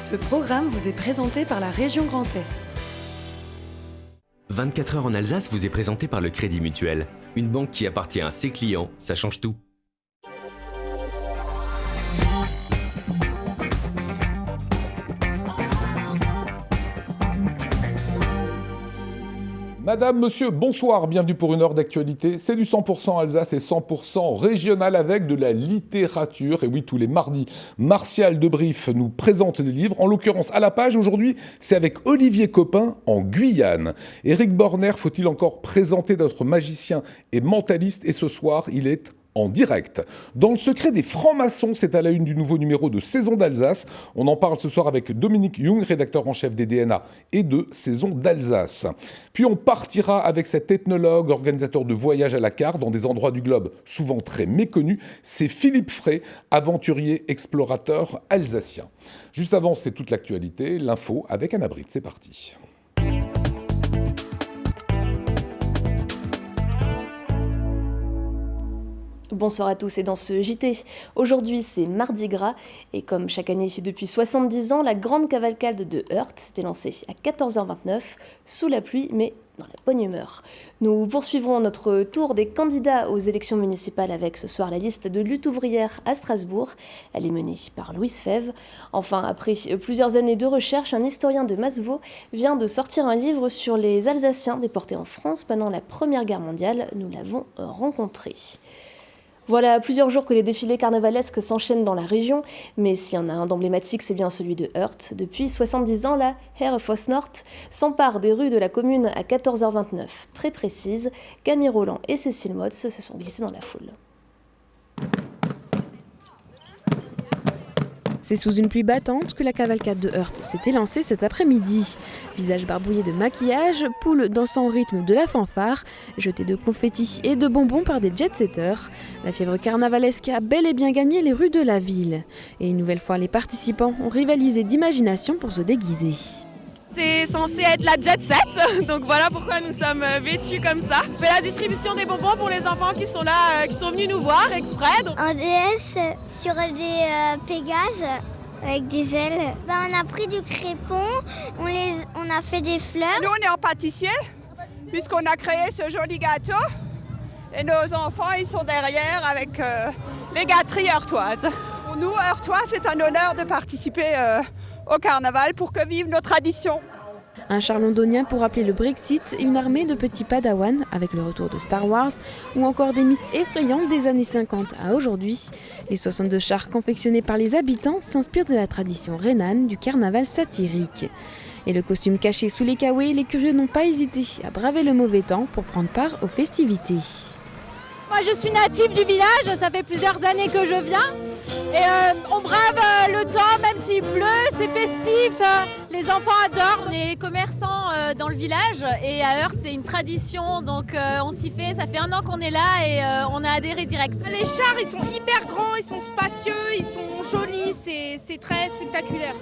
Ce programme vous est présenté par la région Grand Est. 24 heures en Alsace vous est présenté par le Crédit Mutuel. Une banque qui appartient à ses clients, ça change tout. Madame, monsieur, bonsoir, bienvenue pour une heure d'actualité. C'est du 100% Alsace et 100% régional avec de la littérature. Et oui, tous les mardis, Martial Debrief nous présente des livres. En l'occurrence, à la page, aujourd'hui, c'est avec Olivier Copin en Guyane. Éric Borner, faut-il encore présenter notre magicien et mentaliste. Et ce soir, il est en direct. Dans le secret des francs-maçons, c'est à la une du nouveau numéro de Saison d'Alsace. On en parle ce soir avec Dominique Jung, rédacteur en chef des DNA et de Saison d'Alsace. Puis on partira avec cet ethnologue, organisateur de voyages à la carte dans des endroits du globe souvent très méconnus. C'est Philippe Frey, aventurier, explorateur alsacien. Juste avant, c'est toute l'actualité, l'info avec Anna Britt. C'est parti. Bonsoir à tous et dans ce JT. Aujourd'hui c'est Mardi Gras et comme chaque année depuis 70 ans, la grande cavalcade de Heurt s'était lancée à 14h29 sous la pluie mais dans la bonne humeur. Nous poursuivrons notre tour des candidats aux élections municipales avec ce soir la liste de lutte ouvrière à Strasbourg. Elle est menée par Louise Fèvre. Enfin, après plusieurs années de recherche, un historien de Masevaux vient de sortir un livre sur les Alsaciens déportés en France pendant la Première Guerre mondiale. Nous l'avons rencontré. Voilà plusieurs jours que les défilés carnavalesques s'enchaînent dans la région, mais s'il y en a un d'emblématique, c'est bien celui de Heurt. Depuis 70 ans, la Herre Fosnort s'empare des rues de la commune à 14h29. Très précise, Camille Roland et Cécile Motz se sont glissés dans la foule. C'est sous une pluie battante que la cavalcade de Heurt s'est élancée cet après-midi. Visage barbouillé de maquillage, poules dansant au rythme de la fanfare, jetés de confettis et de bonbons par des jet-setters. La fièvre carnavalesque a bel et bien gagné les rues de la ville. Et une nouvelle fois, les participants ont rivalisé d'imagination pour se déguiser. C'est censé être la jet set, donc voilà pourquoi nous sommes vêtus comme ça. On fait la distribution des bonbons pour les enfants qui sont là, qui sont venus nous voir exprès. En DS sur des Pégases avec des ailes. On a pris du crépon, on a fait des fleurs. Nous on est en pâtissier puisqu'on a créé ce joli gâteau et nos enfants ils sont derrière avec les gâteries heurtoises. Pour nous, Heurtois, c'est un honneur de participer au carnaval pour que vive nos traditions. Un char londonien pour rappeler le Brexit et une armée de petits padawans avec le retour de Star Wars ou encore des miss effrayantes des années 50 à aujourd'hui. Les 62 chars confectionnés par les habitants s'inspirent de la tradition rhénane du carnaval satirique. Et le costume caché sous les kawés, les curieux n'ont pas hésité à braver le mauvais temps pour prendre part aux festivités. Moi je suis native du village, ça fait plusieurs années que je viens. Et on brave le temps, même s'il pleut, c'est festif, les enfants adorent. On est commerçants dans le village et à Heurt c'est une tradition, donc on s'y fait, ça fait 1 an qu'on est là et on a adhéré direct. Les chars ils sont hyper grands, ils sont spacieux, ils sont jolis, c'est très spectaculaire.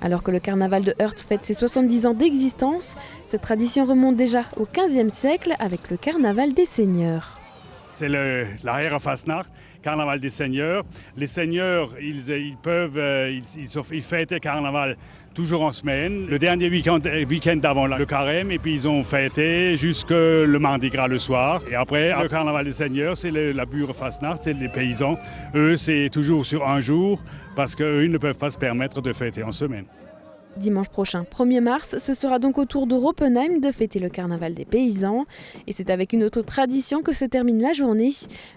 Alors que le carnaval de Heurt fête ses 70 ans d'existence, cette tradition remonte déjà au XVe siècle avec le carnaval des seigneurs. C'est la Herre Fosnort, carnaval des seigneurs. Les seigneurs, ils fêtent le carnaval toujours en semaine. Le dernier week-end avant le carême, et puis ils ont fêté jusque le Mardi Gras le soir. Et après, le carnaval des seigneurs, c'est la Bure Fosnort, c'est les paysans. Eux, c'est toujours sur un jour, parce qu'eux, ils ne peuvent pas se permettre de fêter en semaine. Dimanche prochain, 1er mars, ce sera donc au tour de Roppenheim de fêter le carnaval des paysans. Et c'est avec une autre tradition que se termine la journée.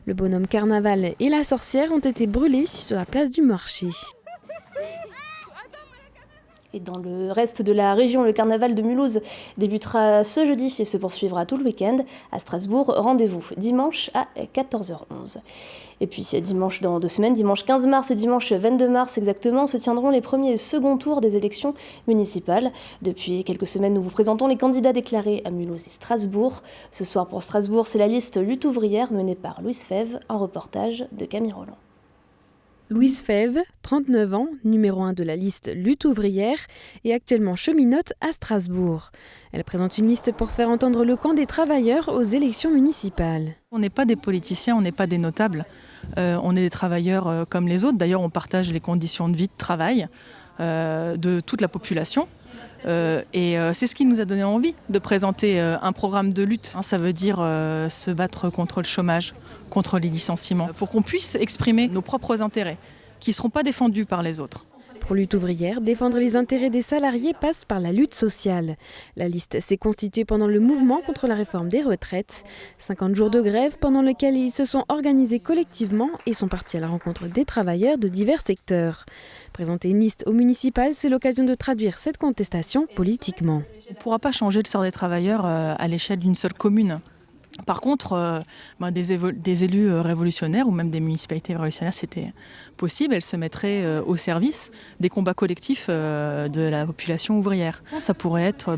Le bonhomme carnaval et la sorcière ont été brûlés sur la place du marché. Et dans le reste de la région, le carnaval de Mulhouse débutera ce jeudi et se poursuivra tout le week-end. À Strasbourg, rendez-vous dimanche à 14h11. Et puis dimanche dans 2 semaines, dimanche 15 mars et dimanche 22 mars exactement, se tiendront les premiers et seconds tours des élections municipales. Depuis quelques semaines, nous vous présentons les candidats déclarés à Mulhouse et Strasbourg. Ce soir pour Strasbourg, c'est la liste lutte ouvrière menée par Louise Fèvre, un reportage de Camille Roland. Louise Fèvre, 39 ans, numéro 1 de la liste Lutte ouvrière, est actuellement cheminote à Strasbourg. Elle présente une liste pour faire entendre le camp des travailleurs aux élections municipales. On n'est pas des politiciens, on n'est pas des notables. On est des travailleurs comme les autres. D'ailleurs, on partage les conditions de vie, de travail. de toute la population. Et c'est ce qui nous a donné envie de présenter un programme de lutte. Ça veut dire se battre contre le chômage, contre les licenciements, pour qu'on puisse exprimer nos propres intérêts, qui ne seront pas défendus par les autres. Pour Lutte ouvrière, défendre les intérêts des salariés passe par la lutte sociale. La liste s'est constituée pendant le mouvement contre la réforme des retraites. 50 jours de grève pendant lesquels ils se sont organisés collectivement et sont partis à la rencontre des travailleurs de divers secteurs. Présenter une liste au municipal, c'est l'occasion de traduire cette contestation politiquement. On ne pourra pas changer le sort des travailleurs à l'échelle d'une seule commune. Par contre, des élus révolutionnaires ou même des municipalités révolutionnaires, c'était possible. Elles se mettraient au service des combats collectifs de la population ouvrière. Ça pourrait être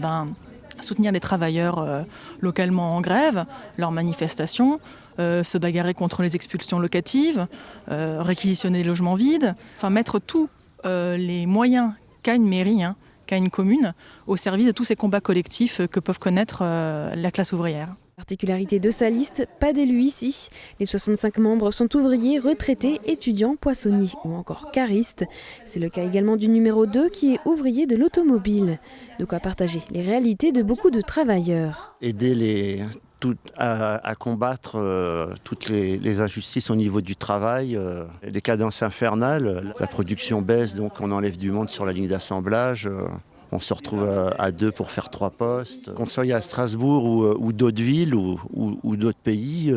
soutenir les travailleurs localement en grève, leurs manifestations, se bagarrer contre les expulsions locatives, réquisitionner des logements vides, mettre tous les moyens qu'a une mairie, qu'a une commune, au service de tous ces combats collectifs que peuvent connaître la classe ouvrière. Particularité de sa liste, pas d'élus ici. Les 65 membres sont ouvriers, retraités, étudiants, poissonniers ou encore caristes. C'est le cas également du numéro 2 qui est ouvrier de l'automobile. De quoi partager les réalités de beaucoup de travailleurs. Aider à combattre toutes les injustices au niveau du travail, les cadences infernales. La production baisse, donc on enlève du monde sur la ligne d'assemblage. On se retrouve à 2 pour faire 3 postes. Qu'on soit à Strasbourg ou d'autres villes ou d'autres pays,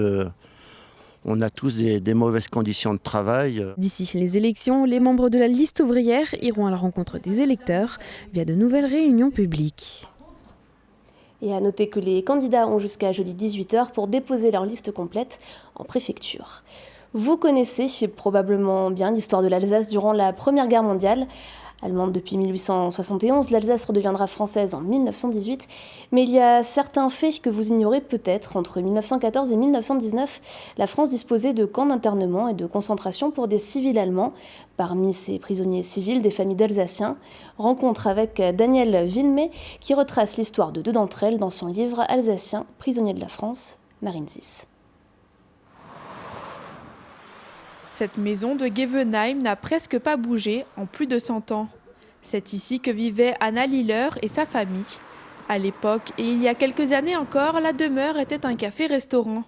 on a tous des mauvaises conditions de travail. D'ici les élections, les membres de la liste ouvrière iront à la rencontre des électeurs via de nouvelles réunions publiques. Et à noter que les candidats ont jusqu'à jeudi 18h pour déposer leur liste complète en préfecture. Vous connaissez probablement bien l'histoire de l'Alsace durant la Première Guerre mondiale. Allemande depuis 1871, l'Alsace redeviendra française en 1918. Mais il y a certains faits que vous ignorez peut-être. Entre 1914 et 1919, la France disposait de camps d'internement et de concentration pour des civils allemands. Parmi ces prisonniers civils, des familles d'Alsaciens. Rencontre avec Danielle Villemé, qui retrace l'histoire de 2 d'entre elles dans son livre Alsacien, prisonniers de la France, Marine Zis. Cette maison de Gevenheim n'a presque pas bougé en plus de 100 ans. C'est ici que vivaient Anna Liller et sa famille. À l'époque, et il y a quelques années encore, la demeure était un café-restaurant.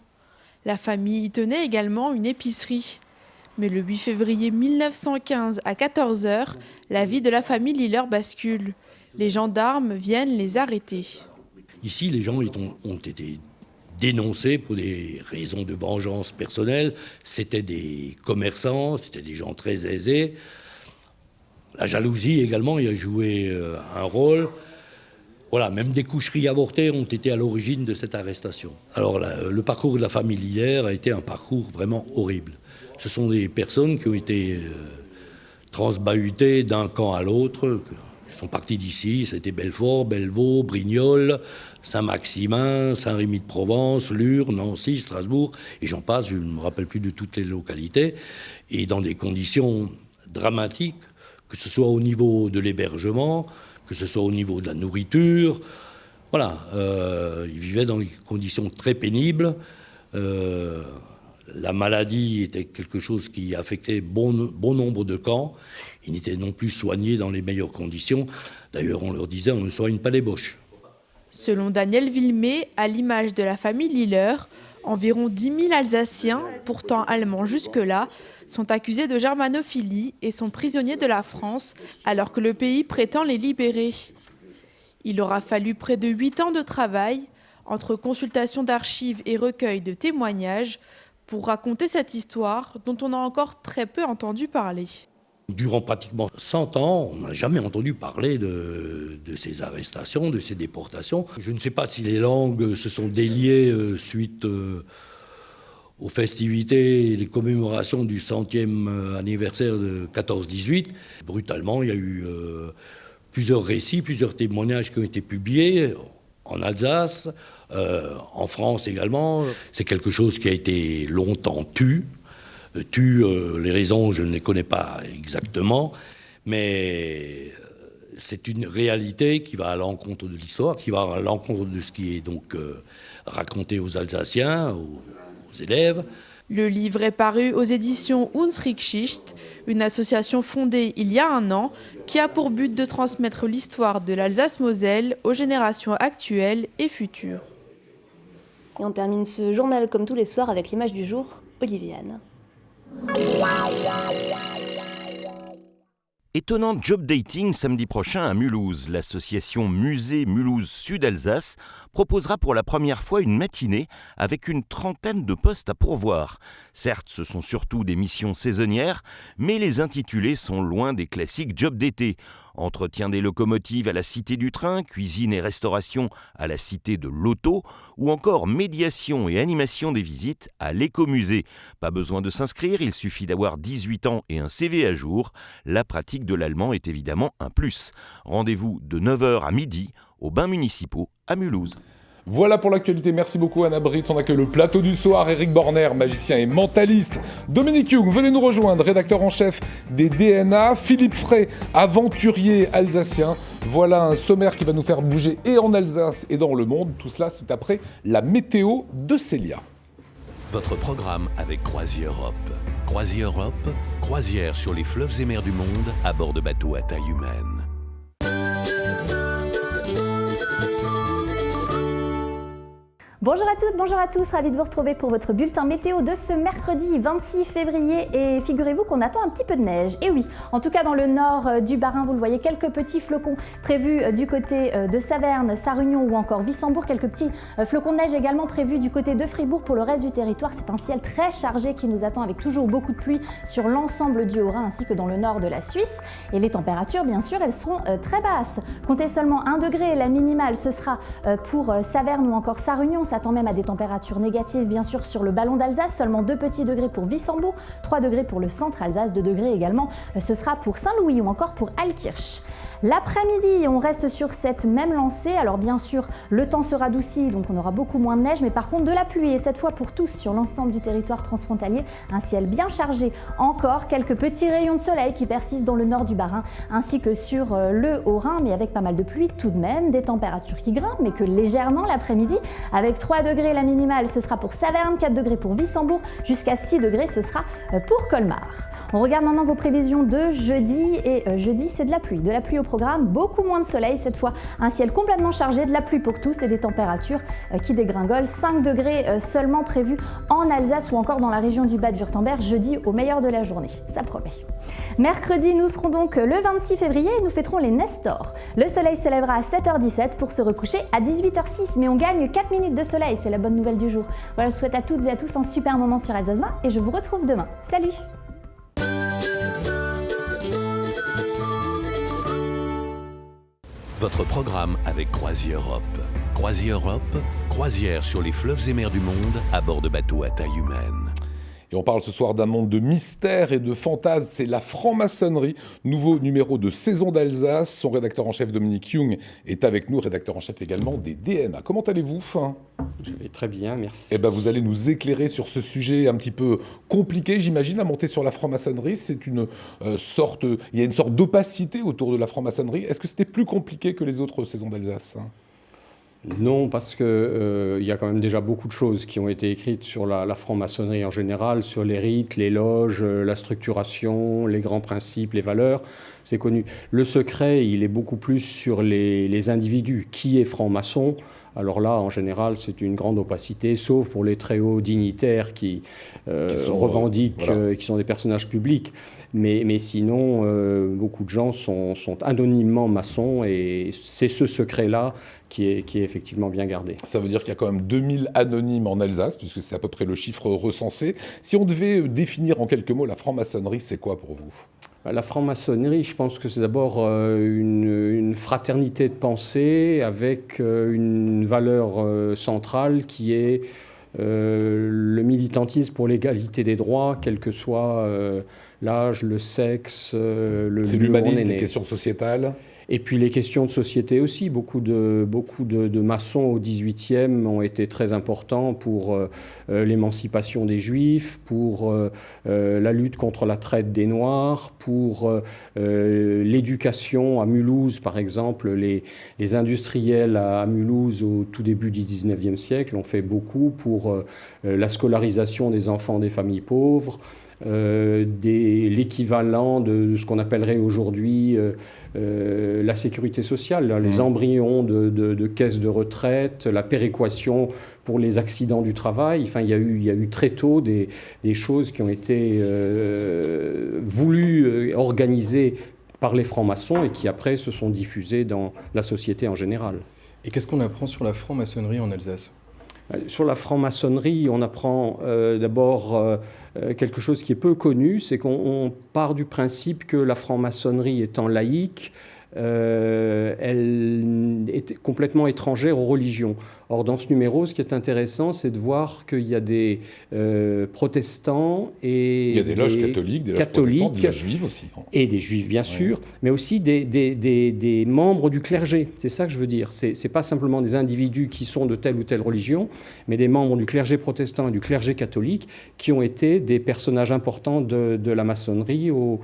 La famille y tenait également une épicerie. Mais le 8 février 1915 à 14h, la vie de la famille Liller bascule. Les gendarmes viennent les arrêter. Ici, les gens ont été dénoncés pour des raisons de vengeance personnelle. C'était des commerçants, c'était des gens très aisés. La jalousie également y a joué un rôle. Voilà, même des coucheries avortées ont été à l'origine de cette arrestation. Alors le parcours de la famille Liller a été un parcours vraiment horrible. Ce sont des personnes qui ont été transbahutées d'un camp à l'autre. Ils sont partis d'ici, c'était Belfort, Bellevaux, Brignoles, Saint-Maximin, Saint-Rémy-de-Provence, Lure, Nancy, Strasbourg, et j'en passe, je ne me rappelle plus de toutes les localités, et dans des conditions dramatiques, que ce soit au niveau de l'hébergement, que ce soit au niveau de la nourriture. Voilà, ils vivaient dans des conditions très pénibles. La maladie était quelque chose qui affectait bon nombre de camps. Ils n'étaient non plus soignés dans les meilleures conditions. D'ailleurs, on leur disait, on ne soigne pas les boches. Selon Danielle Villemé, à l'image de la famille Liller, environ 10 000 Alsaciens, pourtant allemands jusque-là, sont accusés de germanophilie et sont prisonniers de la France, alors que le pays prétend les libérer. Il aura fallu près de 8 ans de travail, entre consultation d'archives et recueil de témoignages, pour raconter cette histoire dont on a encore très peu entendu parler. Durant pratiquement 100 ans, on n'a jamais entendu parler de ces arrestations, de ces déportations. Je ne sais pas si les langues se sont déliées suite aux festivités et les commémorations du 100e anniversaire de 14-18. Brutalement, il y a eu plusieurs récits, plusieurs témoignages qui ont été publiés en Alsace, en France également. C'est quelque chose qui a été longtemps tu. Les raisons, je ne les connais pas exactement, mais c'est une réalité qui va à l'encontre de l'histoire, qui va à l'encontre de ce qui est donc raconté aux Alsaciens, aux élèves. Le livre est paru aux éditions Unsere Geschichte, une association fondée il y a un an qui a pour but de transmettre l'histoire de l'Alsace-Moselle aux générations actuelles et futures. Et on termine ce journal comme tous les soirs avec l'image du jour, Oliviane. Étonnant job dating samedi prochain à Mulhouse. L'association Musée Mulhouse Sud-Alsace proposera pour la première fois une matinée avec une trentaine de postes à pourvoir. Certes, ce sont surtout des missions saisonnières, mais les intitulés sont loin des classiques jobs d'été. Entretien des locomotives à la Cité du Train, cuisine et restauration à la Cité de l'Auto, ou encore médiation et animation des visites à l'écomusée. Pas besoin de s'inscrire, il suffit d'avoir 18 ans et un CV à jour. La pratique de l'allemand est évidemment un plus. Rendez-vous de 9h à midi aux bains municipaux à Mulhouse. Voilà pour l'actualité, merci beaucoup Anna Britt. On accueille le plateau du soir, Eric Borner, magicien et mentaliste. Dominique Young, venez nous rejoindre, rédacteur en chef des DNA. Philippe Frey, aventurier alsacien. Voilà un sommaire qui va nous faire bouger et en Alsace et dans le monde. Tout cela, c'est après la météo de Célia. Votre programme avec CroisiEurope. CroisiEurope, croisière sur les fleuves et mers du monde à bord de bateaux à taille humaine. Bonjour à toutes, bonjour à tous, ravi de vous retrouver pour votre bulletin météo de ce mercredi 26 février et figurez-vous qu'on attend un petit peu de neige. Et oui, en tout cas dans le nord du Bas-Rhin, vous le voyez, quelques petits flocons prévus du côté de Saverne, Sarre-Union ou encore Wissembourg, quelques petits flocons de neige également prévus du côté de Fribourg. Pour le reste du territoire, c'est un ciel très chargé qui nous attend avec toujours beaucoup de pluie sur l'ensemble du Haut-Rhin ainsi que dans le nord de la Suisse. Et les températures, bien sûr, elles seront très basses. Comptez seulement 1 degré, la minimale, ce sera pour Saverne ou encore Sarre-Union. Ça s'attend même à des températures négatives bien sûr sur le ballon d'Alsace, seulement 2 petits degrés pour Wissembourg, 3 degrés pour le centre Alsace, 2 degrés également, ce sera pour Saint-Louis ou encore pour Altkirch. L'après-midi, on reste sur cette même lancée. Alors bien sûr, le temps se radoucit, donc on aura beaucoup moins de neige, mais par contre de la pluie, et cette fois pour tous sur l'ensemble du territoire transfrontalier. Un ciel bien chargé, encore quelques petits rayons de soleil qui persistent dans le nord du Bas-Rhin, ainsi que sur le Haut-Rhin, mais avec pas mal de pluie tout de même, des températures qui grimpent, mais que légèrement l'après-midi, avec 3 degrés la minimale, ce sera pour Saverne, 4 degrés pour Wissembourg, jusqu'à 6 degrés, ce sera pour Colmar. On regarde maintenant vos prévisions de jeudi, et jeudi c'est de la pluie au programme, beaucoup moins de soleil cette fois, un ciel complètement chargé, de la pluie pour tous et des températures qui dégringolent, 5 degrés seulement prévus en Alsace ou encore dans la région du Bade-Wurtemberg, jeudi au meilleur de la journée, ça promet. Mercredi, nous serons donc le 26 février et nous fêterons les Nestors. Le soleil se lèvera à 7h17 pour se recoucher à 18h06, mais on gagne 4 minutes de soleil, c'est la bonne nouvelle du jour. Voilà, je vous souhaite à toutes et à tous un super moment sur Alsace 20 et je vous retrouve demain. Salut! Votre programme avec CroisiEurope. CroisiEurope, croisière sur les fleuves et mers du monde à bord de bateaux à taille humaine. Et on parle ce soir d'un monde de mystère et de fantasmes, c'est la franc-maçonnerie. Nouveau numéro de Saison d'Alsace. Son rédacteur en chef Dominique Young est avec nous, rédacteur en chef également des DNA. Comment allez-vous ? Je vais très bien, merci. Eh ben, vous allez nous éclairer sur ce sujet un petit peu compliqué, j'imagine, à monter sur la franc-maçonnerie. C'est une sorte, il y a une sorte d'opacité autour de la franc-maçonnerie. Est-ce que c'était plus compliqué que les autres Saisons d'Alsace ? Non, parce qu'il y a quand même déjà beaucoup de choses qui ont été écrites sur la franc-maçonnerie en général, sur les rites, les loges, la structuration, les grands principes, les valeurs. C'est connu. Le secret, il est beaucoup plus sur les individus. Qui est franc-maçon ? Alors là, en général, c'est une grande opacité, sauf pour les très hauts dignitaires qui revendiquent, voilà. Qui sont des personnages publics. Mais sinon, beaucoup de gens sont anonymement maçons et c'est ce secret-là qui est effectivement bien gardé. Ça veut dire qu'il y a quand même 2000 anonymes en Alsace, puisque c'est à peu près le chiffre recensé. Si on devait définir en quelques mots la franc-maçonnerie, c'est quoi pour vous ? La franc-maçonnerie, je pense que c'est d'abord une fraternité de pensée avec une valeur centrale qui est le militantisme pour l'égalité des droits, quelle que soit l'âge, le sexe, le c'est lieu où on est l'humanisme, né. les questions sociétales. Et puis les questions de société aussi. Beaucoup de maçons au XVIIIe ont été très importants pour l'émancipation des Juifs, pour la lutte contre la traite des Noirs, pour l'éducation à Mulhouse, par exemple. Les industriels à Mulhouse au tout début du XIXe siècle ont fait beaucoup pour la scolarisation des enfants des familles pauvres. L'équivalent de ce qu'on appellerait aujourd'hui la sécurité sociale, les embryons de caisses de retraite, la péréquation pour les accidents du travail. Enfin, il y a eu très tôt des choses qui ont été voulues, organisées par les francs-maçons et qui après se sont diffusées dans la société en général. Et qu'est-ce qu'on apprend sur la franc-maçonnerie en Alsace ? Sur la franc-maçonnerie, on apprend d'abord quelque chose qui est peu connu, c'est qu'on part du principe que la franc-maçonnerie étant laïque, elle est complètement étrangère aux religions. Or, dans ce numéro, ce qui est intéressant, c'est de voir qu'il y a des protestants et il y a des loges catholiques, des loges juives aussi. Et des juifs, bien sûr, mais aussi des membres du clergé. C'est ça que je veux dire. C'est pas simplement des individus qui sont de telle ou telle religion, mais des membres du clergé protestant et du clergé catholique qui ont été des personnages importants de la maçonnerie au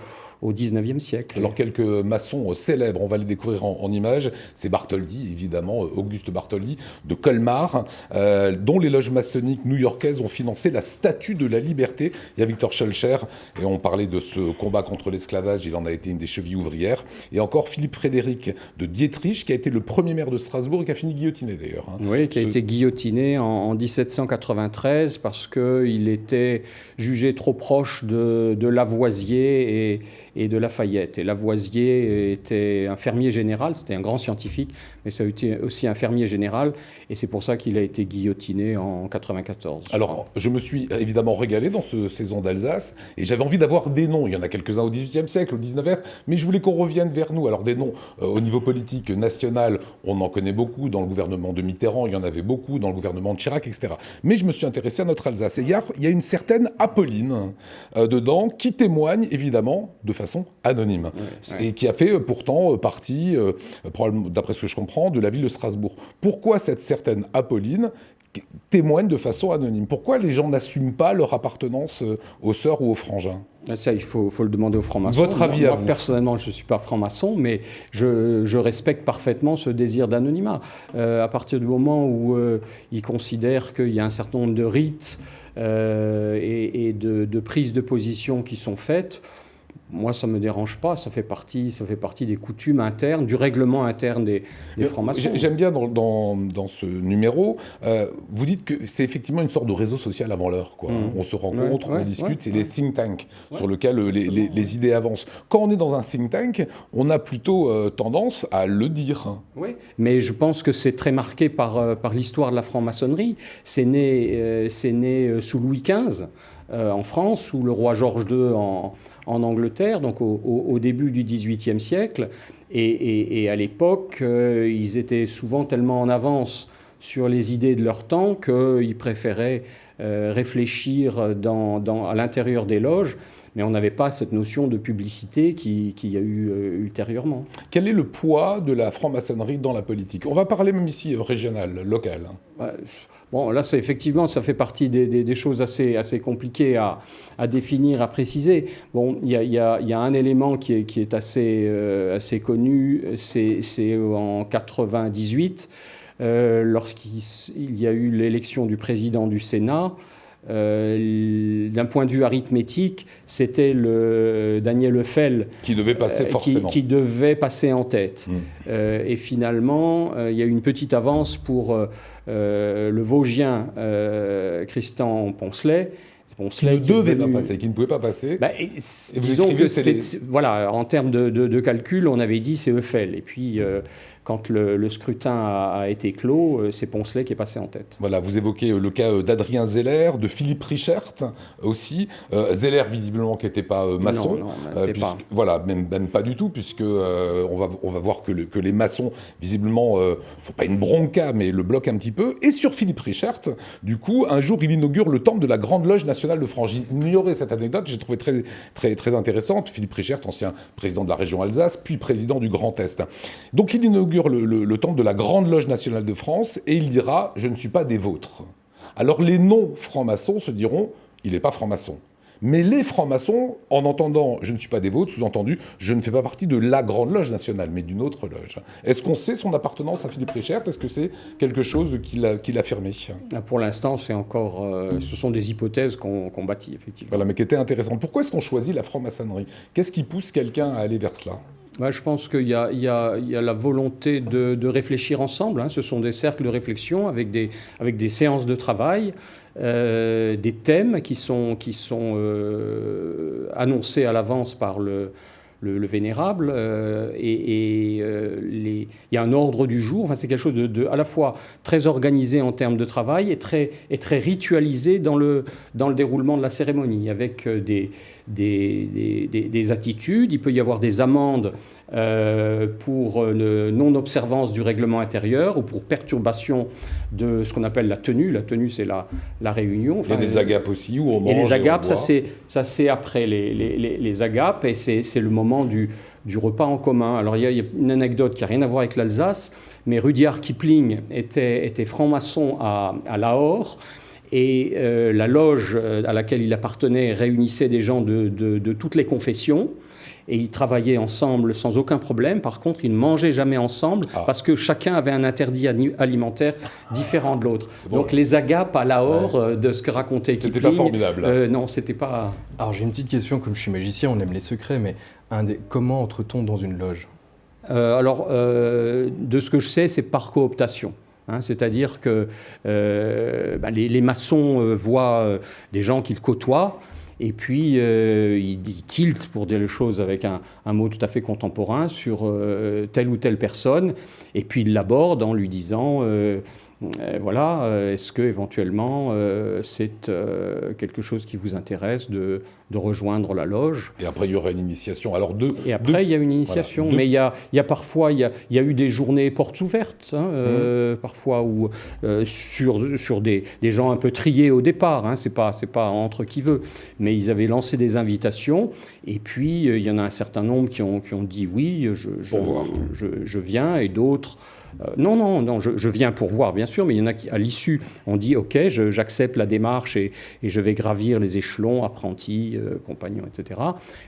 XIXe siècle. Alors quelques maçons célèbres, on va les découvrir en images, c'est Bartholdi, évidemment, Auguste Bartholdi, de Colmar, dont les loges maçonniques new-yorkaises ont financé la Statue de la Liberté. Il y a Victor Schœlcher, et on parlait de ce combat contre l'esclavage, il en a été une des chevilles ouvrières. Et encore Philippe Frédéric de Dietrich, qui a été le premier maire de Strasbourg et qui a fini guillotiné d'ailleurs. Oui, qui a été guillotiné en 1793 parce qu'il était jugé trop proche de Lavoisier et de Lafayette. Et Lavoisier était un fermier général, c'était un grand scientifique, mais ça a été aussi un fermier général, et c'est pour ça qu'il a été guillotiné en 1994. Alors, je me suis évidemment régalé dans ce saison d'Alsace, et j'avais envie d'avoir des noms. Il y en a quelques-uns au XVIIIe siècle, au XIXe, mais je voulais qu'on revienne vers nous. Alors, des noms au niveau politique national, on en connaît beaucoup. Dans le gouvernement de Mitterrand, il y en avait beaucoup. Dans le gouvernement de Chirac, etc. Mais je me suis intéressé à notre Alsace. Et il y a une certaine Apolline dedans, qui témoigne évidemment de façon anonyme, et qui a fait pourtant partie, d'après ce que je comprends, de la ville de Strasbourg. Pourquoi cette certaine Apolline témoigne de façon anonyme? Pourquoi les gens n'assument pas leur appartenance aux sœurs ou aux frangins? Ça, il faut le demander aux francs-maçons. Votre avis à vous? Personnellement, je ne suis pas franc-maçon, mais je respecte parfaitement ce désir d'anonymat. À partir du moment où ils considèrent qu'il y a un certain nombre de rites et de prises de position qui sont faites, moi, ça ne me dérange pas, ça fait partie des coutumes internes, du règlement interne des francs-maçons. J'aime bien dans ce numéro, vous dites que c'est effectivement une sorte de réseau social avant l'heure. On se rencontre, on discute, c'est les think tanks sur lesquels les idées avancent. Quand on est dans un think tank, on a plutôt tendance à le dire. Oui, mais je pense que c'est très marqué par l'histoire de la franc-maçonnerie. C'est né sous Louis XV en France, sous le roi George II en Angleterre, donc au début du XVIIIe siècle. Et à l'époque, ils étaient souvent tellement en avance sur les idées de leur temps qu'ils préféraient réfléchir à l'intérieur des loges. Mais on n'avait pas cette notion de publicité qu'il y a eu ultérieurement. Quel est le poids de la franc-maçonnerie dans la politique? On va parler même ici régional, local. Bon, là, effectivement, ça fait partie des choses assez compliquées à définir, à préciser. Bon, il y a un élément qui est assez connu, c'est en 1998, lorsqu'il y a eu l'élection du président du Sénat. D'un point de vue arithmétique, c'était Daniel Eufel qui devait passer forcément. Qui devait passer en tête. Et finalement, il y a eu une petite avance pour le Vosgien Christian Poncelet. Qui ne devait pas passer, qui ne pouvait pas passer. Disons que voilà, en termes de calcul, on avait dit c'est Eufel. Et puis quand le scrutin a été clos, c'est Poncelet qui est passé en tête. Voilà, vous évoquez le cas d'Adrien Zeller, de Philippe Richert aussi. Zeller, visiblement, qui n'était pas maçon. Non, pas. Voilà, même pas du tout, puisque on va voir que les maçons, visiblement, faut pas une bronca, mais le bloquent un petit peu. Et sur Philippe Richert, du coup, un jour, il inaugure le temple de la Grande Loge nationale de France. J'ignorais cette anecdote, j'ai trouvé très, très, très intéressante. Philippe Richert, ancien président de la région Alsace, puis président du Grand Est. Donc, il inaugure le temple de la Grande Loge nationale de France, et il dira « Je ne suis pas des vôtres ». Alors, les non-francs-maçons se diront « Il n'est pas franc-maçon ». Mais les francs-maçons, en entendant « je ne suis pas des vôtres », sous-entendu « je ne fais pas partie de la Grande Loge nationale, mais d'une autre loge ». Est-ce qu'on sait son appartenance à Philippe Richert ? Est-ce que c'est quelque chose qu'il affirmait ? Pour l'instant, c'est encore, ce sont des hypothèses qu'on bâtit, effectivement. Voilà, mais qui étaient intéressantes. Pourquoi est-ce qu'on choisit la franc-maçonnerie ? Qu'est-ce qui pousse quelqu'un à aller vers cela ? Je pense qu'il y a la volonté de réfléchir ensemble. Hein. Ce sont des cercles de réflexion avec des séances de travail, des thèmes qui sont annoncés à l'avance par le vénérable. Il y a un ordre du jour. Enfin, c'est quelque chose de à la fois très organisé en termes de travail et très ritualisé dans le déroulement de la cérémonie, avec des attitudes. Il peut y avoir des amendes pour non-observance du règlement intérieur ou pour perturbation de ce qu'on appelle la tenue. La tenue, c'est la réunion. Enfin, il y a des agapes aussi, où on mange. Et les agapes, ça c'est après les agapes, et c'est le moment du repas en commun. Alors il y a une anecdote qui n'a rien à voir avec l'Alsace, mais Rudyard Kipling était franc-maçon à Lahore. Et la loge à laquelle il appartenait réunissait des gens de toutes les confessions. Et ils travaillaient ensemble sans aucun problème. Par contre, ils ne mangeaient jamais ensemble parce que chacun avait un interdit alimentaire différent de l'autre. Donc les agapes à Lahore, de ce que racontait Kipling... C'était pas formidable. Non, c'était pas... Alors j'ai une petite question, comme je suis magicien, on aime les secrets, mais comment entre-t-on dans une loge ? De ce que je sais, c'est par cooptation. Hein, c'est-à-dire que les maçons voient des gens qu'ils côtoient, et puis ils tiltent, pour dire les choses avec un mot tout à fait contemporain, sur telle ou telle personne, et puis ils l'abordent en lui disant est-ce que éventuellement c'est quelque chose qui vous intéresse de rejoindre la loge. Et après, il y aura une initiation. Alors il y a une initiation, voilà, mais il y a parfois il y a eu des journées portes ouvertes, parfois où sur des gens un peu triés au départ. Hein, c'est pas entre qui veut, mais ils avaient lancé des invitations, et puis il y en a un certain nombre qui ont dit oui, je viens, et d'autres non, je viens pour voir, bien sûr, mais il y en a qui, à l'issue, ont dit ok, j'accepte la démarche et je vais gravir les échelons, apprenti, compagnon, etc.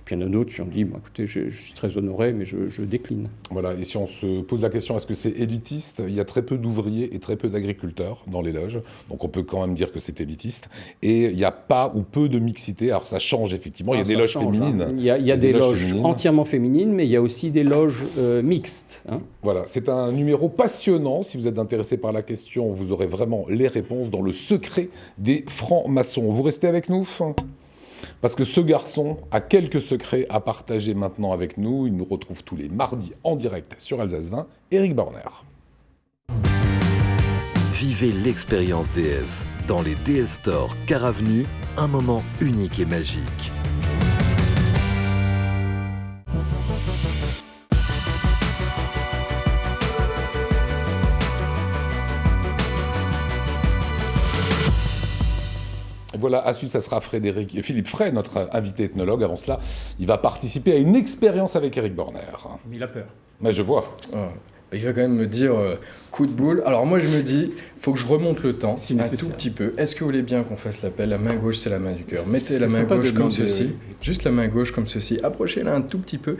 Puis il y en a d'autres qui ont dit écoutez, je suis très honoré, mais je décline. Voilà, et si on se pose la question, est-ce que c'est élitiste ? Il y a très peu d'ouvriers et très peu d'agriculteurs dans les loges, donc on peut quand même dire que c'est élitiste. Et il n'y a pas ou peu de mixité. Alors ça change effectivement, il y a des loges féminines. Hein. Il y a des loges entièrement féminines, mais il y a aussi des loges mixtes. Hein. Voilà, c'est un numéro passionnant. Si vous êtes intéressé par la question, vous aurez vraiment les réponses dans le secret des francs-maçons. Vous restez avec nous ? Parce que ce garçon a quelques secrets à partager maintenant avec nous. Il nous retrouve tous les mardis en direct sur Alsace 20. Éric Borner. Vivez l'expérience DS dans les DS Store Car Avenue, un moment unique et magique. Voilà, à suite, ça sera Philippe Frey, notre invité ethnologue. Avant cela, il va participer à une expérience avec Éric Borner. Mais il a peur. Mais je vois. Il va quand même me dire coup de boule. Alors moi je me dis, il faut que je remonte le temps un tout petit peu. Est-ce que vous voulez bien qu'on fasse l'appel ? La main gauche c'est la main du cœur. Mettez la main gauche comme ceci. Juste la main gauche comme ceci. Approchez-la un tout petit peu.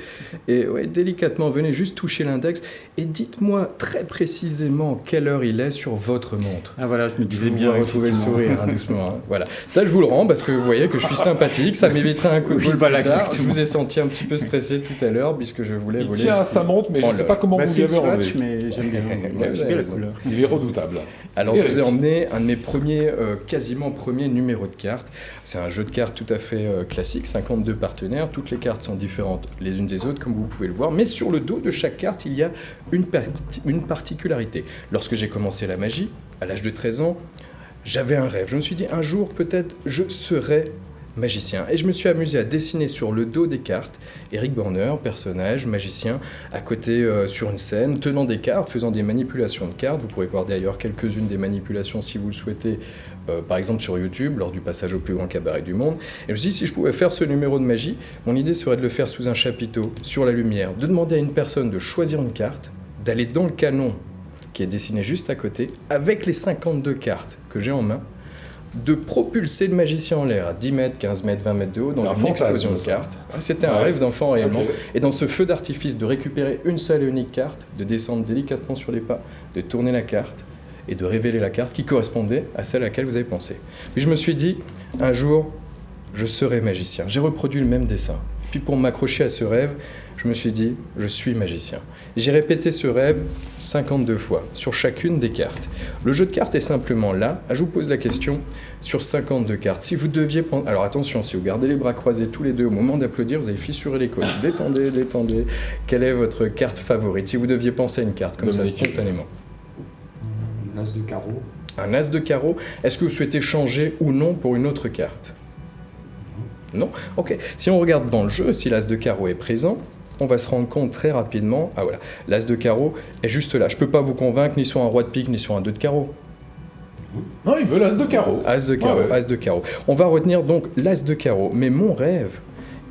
Et délicatement, venez juste toucher l'index. Et dites-moi très précisément quelle heure il est sur votre montre. Ah voilà, je me disais bien. Vous retrouvez le sourire doucement. Hein. Voilà. Ça je vous le rends parce que vous voyez que je suis sympathique. Ça m'évitera un coup de boule plus tard. Je vous ai senti un petit peu stressé tout à l'heure puisque je voulais voler. Il tient sa montre mais je ne sais pas comment vous lui avez rendu. match, mais j'aime bien, la couleur. Il est redoutable. Alors, je vous ai emmené un de mes premiers, quasiment premiers numéros de cartes. C'est un jeu de cartes tout à fait classique, 52 partenaires. Toutes les cartes sont différentes les unes des autres, comme vous pouvez le voir. Mais sur le dos de chaque carte, il y a une particularité. Lorsque j'ai commencé la magie, à l'âge de 13 ans, j'avais un rêve. Je me suis dit, un jour, peut-être, je serai magicien. Et je me suis amusé à dessiner sur le dos des cartes Eric Borner, personnage, magicien, à côté sur une scène, tenant des cartes, faisant des manipulations de cartes. Vous pourrez voir d'ailleurs quelques-unes des manipulations si vous le souhaitez, par exemple sur YouTube, lors du passage au plus grand cabaret du monde. Et je me suis dit, si je pouvais faire ce numéro de magie, mon idée serait de le faire sous un chapiteau, sur la lumière, de demander à une personne de choisir une carte, d'aller dans le canon qui est dessiné juste à côté, avec les 52 cartes que j'ai en main, de propulser le magicien en l'air à 10 mètres, 15 mètres, 20 mètres de haut dans une explosion de cartes. C'était un rêve d'enfant réellement. Okay. Et dans ce feu d'artifice, de récupérer une seule et unique carte, de descendre délicatement sur les pas, de tourner la carte et de révéler la carte qui correspondait à celle à laquelle vous avez pensé. Puis je me suis dit, un jour, je serai magicien. J'ai reproduit le même dessin. Puis pour m'accrocher à ce rêve, je me suis dit, je suis magicien. J'ai répété ce rêve 52 fois, sur chacune des cartes. Le jeu de cartes est simplement là. Je vous pose la question, sur 52 cartes, si vous deviez prendre... Alors attention, si vous gardez les bras croisés tous les deux au moment d'applaudir, vous allez fissurer les côtes. Détendez, détendez. Quelle est votre carte favorite? Si vous deviez penser à une carte, comme ça, spontanément. Un as de carreau. Un as de carreau. Est-ce que vous souhaitez changer ou non pour une autre carte? Non? Ok. Si on regarde dans le jeu, si l'as de carreau est présent, on va se rendre compte très rapidement, ah voilà, l'as de carreau est juste là. Je ne peux pas vous convaincre ni sur un roi de pique, ni sur un 2 de carreau. Non, il veut l'as de carreau. As de carreau, ouais. As de carreau. On va retenir donc l'as de carreau. Mais mon rêve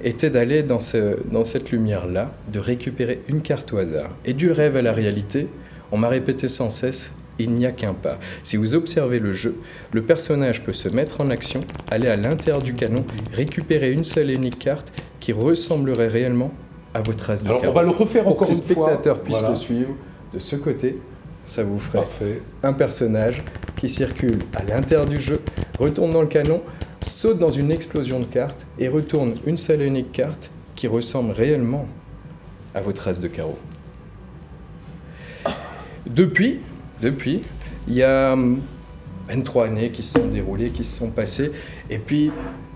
était d'aller dans cette lumière-là, de récupérer une carte au hasard. Et du rêve à la réalité, on m'a répété sans cesse, il n'y a qu'un pas. Si vous observez le jeu, le personnage peut se mettre en action, aller à l'intérieur du canon, récupérer une seule et unique carte qui ressemblerait réellement à votre as de carreau. On va le refaire encore une fois. Pour que le spectateur puisse le suivre de ce côté, ça vous ferait un personnage qui circule à l'intérieur du jeu, retourne dans le canon, saute dans une explosion de cartes et retourne une seule et unique carte qui ressemble réellement à votre as de carreau. Depuis, il y a 23 années qui se sont déroulées, qui se sont passées, et puis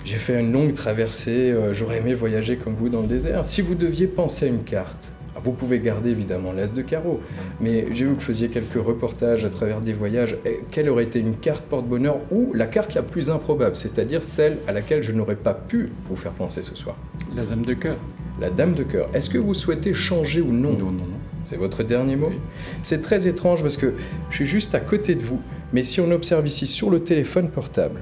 j'ai fait une longue traversée, j'aurais aimé voyager comme vous dans le désert. Si vous deviez penser à une carte, vous pouvez garder évidemment l'as de carreau, mais j'ai vu que vous faisiez quelques reportages à travers des voyages. Quelle aurait été une carte porte-bonheur ou la carte la plus improbable, c'est-à-dire celle à laquelle je n'aurais pas pu vous faire penser ce soir? La dame de cœur. La dame de cœur. Est-ce que vous souhaitez changer ou non? Non. C'est votre dernier mot? Oui. C'est très étrange parce que je suis juste à côté de vous, mais si on observe ici sur le téléphone portable,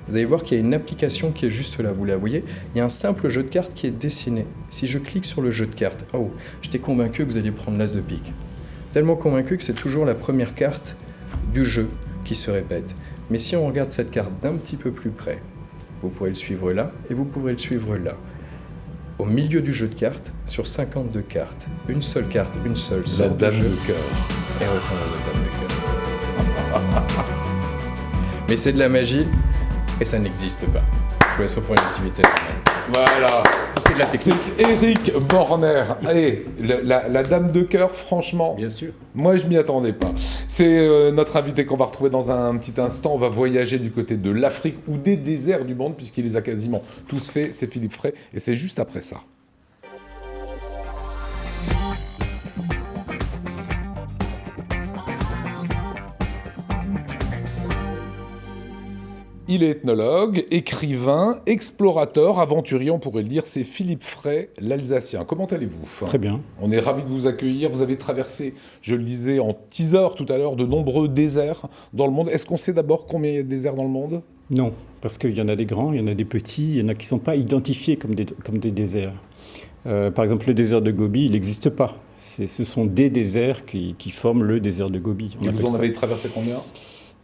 vous allez voir qu'il y a une application qui est juste là, vous la voyez. Il y a un simple jeu de cartes qui est dessiné. Si je clique sur le jeu de cartes, oh, j'étais convaincu que vous alliez prendre l'as de pique. Tellement convaincu que c'est toujours la première carte du jeu qui se répète. Mais si on regarde cette carte d'un petit peu plus près, vous pourrez le suivre là et vous pourrez le suivre là. Au milieu du jeu de cartes, sur 52 cartes, une seule carte, une seule sorte de jeu de cœur. Et ressemble à la dame de cœur. Mais c'est de la magie. Et ça n'existe pas. Je vous laisse reprendre une activité normale. Voilà. C'est de la technique. C'est Eric Borner. Et la dame de cœur, franchement. Bien sûr. Moi, je m'y attendais pas. C'est notre invité qu'on va retrouver dans un petit instant. On va voyager du côté de l'Afrique ou des déserts du monde, puisqu'il les a quasiment tous faits. C'est Philippe Fray. Et c'est juste après ça. Il est ethnologue, écrivain, explorateur, aventurier, on pourrait le dire. C'est Philippe Fray, l'Alsacien. Comment allez-vous? Très bien. On est ravis de vous accueillir. Vous avez traversé, je le disais en teaser tout à l'heure, de nombreux déserts dans le monde. Est-ce qu'on sait d'abord combien il y a de déserts dans le monde? Non, parce qu'il y en a des grands, il y en a des petits, il y en a qui ne sont pas identifiés comme des déserts. Par exemple, le désert de Gobi, il n'existe pas. Ce sont des déserts qui forment le désert de Gobi. Et vous en avez traversé combien?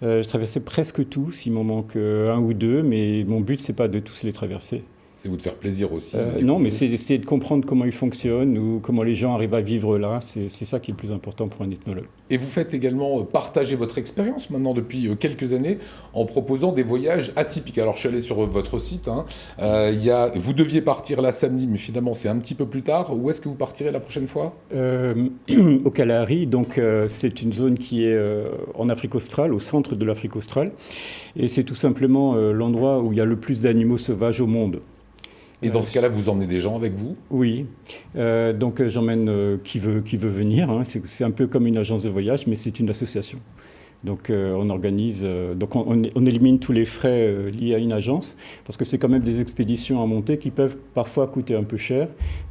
Je traversais presque tous, il m'en manque un ou deux, mais mon but, c'est pas de tous les traverser. C'est vous de faire plaisir aussi. Non, mais c'est essayer de comprendre comment ils fonctionnent ou comment les gens arrivent à vivre là. C'est ça qui est le plus important pour un ethnologue. Et vous faites également partager votre expérience maintenant depuis quelques années en proposant des voyages atypiques. Alors je suis allé sur votre site, vous deviez partir là samedi, mais finalement c'est un petit peu plus tard. Où est-ce que vous partirez la prochaine fois ? Au Kalahari, donc c'est une zone qui est en Afrique australe, au centre de l'Afrique australe. Et c'est tout simplement l'endroit où il y a le plus d'animaux sauvages au monde. Et dans ce cas-là, vous emmenez des gens avec vous ? Oui. Donc j'emmène qui veut venir. Hein. C'est un peu comme une agence de voyage, mais c'est une association. Donc on organise, on élimine tous les frais liés à une agence, parce que c'est quand même des expéditions à monter qui peuvent parfois coûter un peu cher.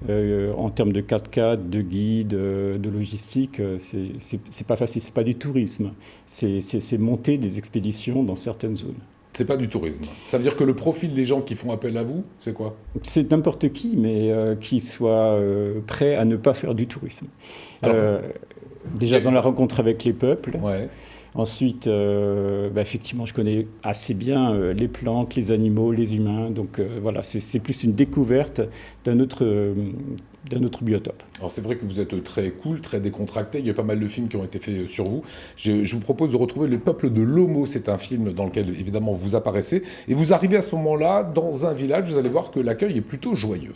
En termes de 4x4, de guide, de logistique, c'est pas facile, c'est pas du tourisme. C'est monter des expéditions dans certaines zones. C'est pas du tourisme. Ça veut dire que le profil des gens qui font appel à vous, c'est quoi ? C'est n'importe qui, mais qui soit prêt à ne pas faire du tourisme. Déjà dans la rencontre avec les peuples. Ouais. Ensuite, effectivement, je connais assez bien les plantes, les animaux, les humains. Donc voilà, c'est plus une découverte d'un autre biotope. Alors c'est vrai que vous êtes très cool, très décontracté. Il y a pas mal de films qui ont été faits sur vous. Je vous propose de retrouver Le Peuple de l'Homo. C'est un film dans lequel, évidemment, vous apparaissez. Et vous arrivez à ce moment-là dans un village. Vous allez voir que l'accueil est plutôt joyeux.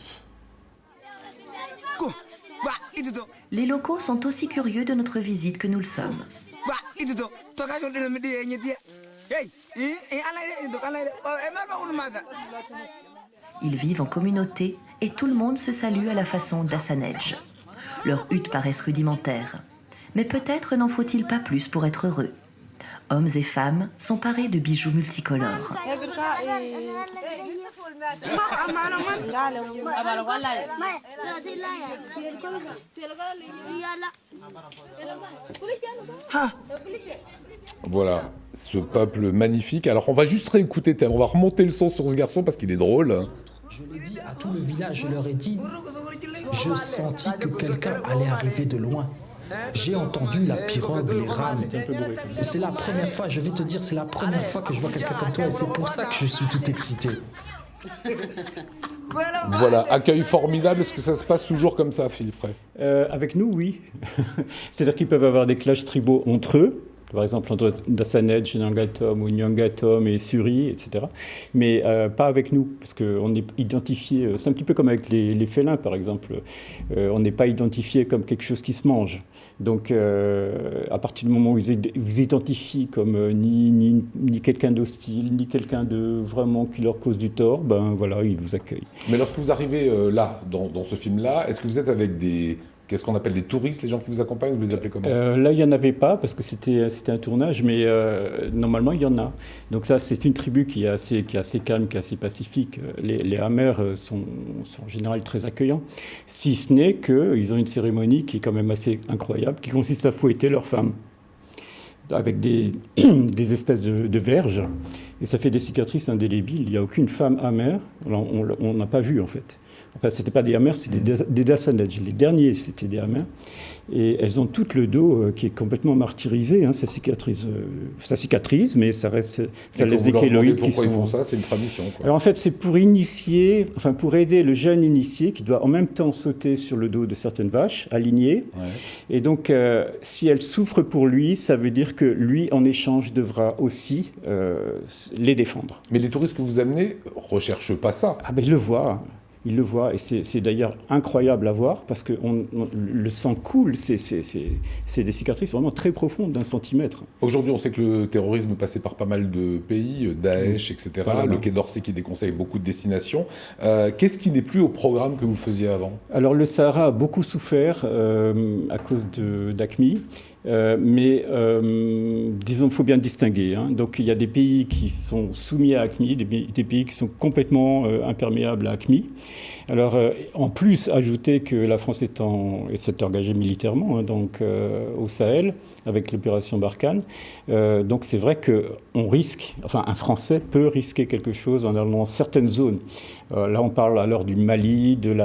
Les locaux sont aussi curieux de notre visite que nous le sommes. Ils vivent en communauté et tout le monde se salue à la façon d'Assanej. Leurs huttes paraissent rudimentaires. Mais peut-être n'en faut-il pas plus pour être heureux. Hommes et femmes sont parés de bijoux multicolores. Voilà, ce peuple magnifique. Alors on va juste réécouter, on va remonter le son sur ce garçon parce qu'il est drôle. Je l'ai dit à tout le village, je leur ai dit, je sentis que quelqu'un allait arriver de loin. J'ai entendu la pirogue, les rames. Et c'est la première fois, je vais te dire, c'est la première fois que je vois quelqu'un comme toi et c'est pour ça que je suis tout excité. Voilà, accueil formidable. Est-ce que ça se passe toujours comme ça, Philippe Frey ? Avec nous, oui. C'est-à-dire qu'ils peuvent avoir des clashs tribaux entre eux. Par exemple, entre Dassanej, Nyangatom ou Nyangatom et Suri, etc. Mais pas avec nous, parce qu'on est identifié, c'est un petit peu comme avec les félins, par exemple. On n'est pas identifié comme quelque chose qui se mange. Donc, à partir du moment où ils vous identifient comme ni quelqu'un d'hostile, ni quelqu'un de vraiment qui leur cause du tort, ben voilà, ils vous accueillent. Mais lorsque vous arrivez là, dans ce film-là, est-ce que vous êtes avec des... Qu'est-ce qu'on appelle les touristes, les gens qui vous accompagnent, vous les appelez comment ? Là, il n'y en avait pas, parce que c'était un tournage, mais normalement, il y en a. Donc ça, c'est une tribu qui est assez calme, qui est assez pacifique. Les Hamers sont en général très accueillants, si ce n'est qu'ils ont une cérémonie qui est quand même assez incroyable, qui consiste à fouetter leurs femmes, avec des espèces de verges, et ça fait des cicatrices indélébiles. Il n'y a aucune femme Hamer, on n'a pas vu en fait. Enfin, ce n'étaient pas des Hamers, c'était des Dassanej. Les derniers, c'était des Hamers. Et elles ont tout le dos qui est complètement martyrisé. Hein, ça cicatrise, mais ça laisse des kéloïdes qui sont... Pourquoi ils font ça ? C'est une tradition, quoi. Alors en fait, c'est pour initier, pour aider le jeune initié qui doit en même temps sauter sur le dos de certaines vaches, alignées. Ouais. Et donc, si elles souffrent pour lui, ça veut dire que lui, en échange, devra aussi les défendre. Mais les touristes que vous amenez ne recherchent pas ça. Ah ben, ils le voient. Il le voit, et c'est d'ailleurs incroyable à voir, parce que le sang coule, c'est des cicatrices vraiment très profondes, d'1 centimètre. Aujourd'hui, on sait que le terrorisme est passé par pas mal de pays, Daesh, etc., voilà. Le Quai d'Orsay qui déconseille beaucoup de destinations. Qu'est-ce qui n'est plus au programme que vous faisiez avant ? Alors le Sahara a beaucoup souffert à cause d'AQMI. Mais disons, il faut bien distinguer. Hein. Donc il y a des pays qui sont soumis à AQMI, des pays qui sont complètement imperméables à AQMI. Alors en plus, ajouter que la France s'est engagée militairement donc, au Sahel avec l'opération Barkhane. Donc c'est vrai qu'on risque, un Français peut risquer quelque chose en allant dans certaines zones. Là on parle alors du Mali, de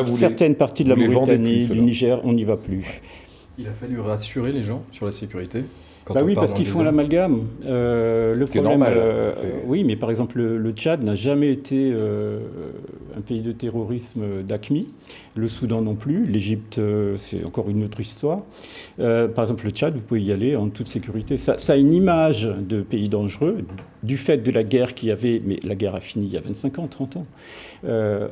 certaines parties de la Mauritanie, du Niger, on n'y va plus. Il a fallu rassurer les gens sur la sécurité. Oui, parce qu'ils font l'amalgame. Le problème, normal, oui, mais par exemple, le Tchad n'a jamais été un pays de terrorisme d'AQMI. Le Soudan non plus. L'Égypte, c'est encore une autre histoire. Par exemple, le Tchad, vous pouvez y aller en toute sécurité. Ça a une image de pays dangereux du fait de la guerre qu'il y avait, mais la guerre a fini il y a 25 ans, 30 ans.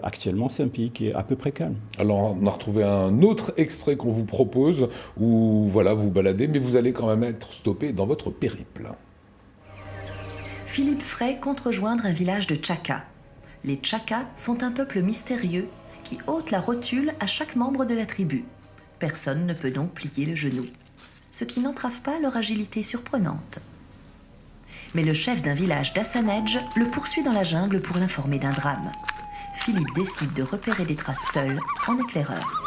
Actuellement, c'est un pays qui est à peu près calme. Alors, on a retrouvé un autre extrait qu'on vous propose où voilà, vous baladez, mais vous allez quand même être stoppé dans votre périple. Philippe Frey compte rejoindre un village de Tchaka. Les Tchaka sont un peuple mystérieux qui ôte la rotule à chaque membre de la tribu. Personne ne peut donc plier le genou, ce qui n'entrave pas leur agilité surprenante. Mais le chef d'un village d'Hassanedj le poursuit dans la jungle pour l'informer d'un drame. Philippe décide de repérer des traces seul, en éclaireur.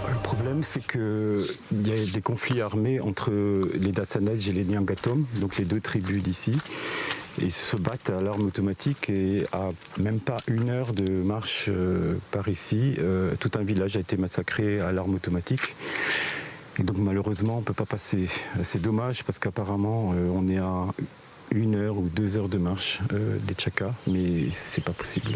Le problème, c'est qu'il y a des conflits armés entre les D'Hassanedj et les Niangatom, donc les deux tribus d'ici. Et ils se battent à l'arme automatique et à même pas 1 heure de marche par ici, tout un village a été massacré à l'arme automatique. Et donc malheureusement, on ne peut pas passer. C'est dommage parce qu'apparemment, on est à 1 heure ou 2 heures de marche des Tchaka, mais c'est pas possible.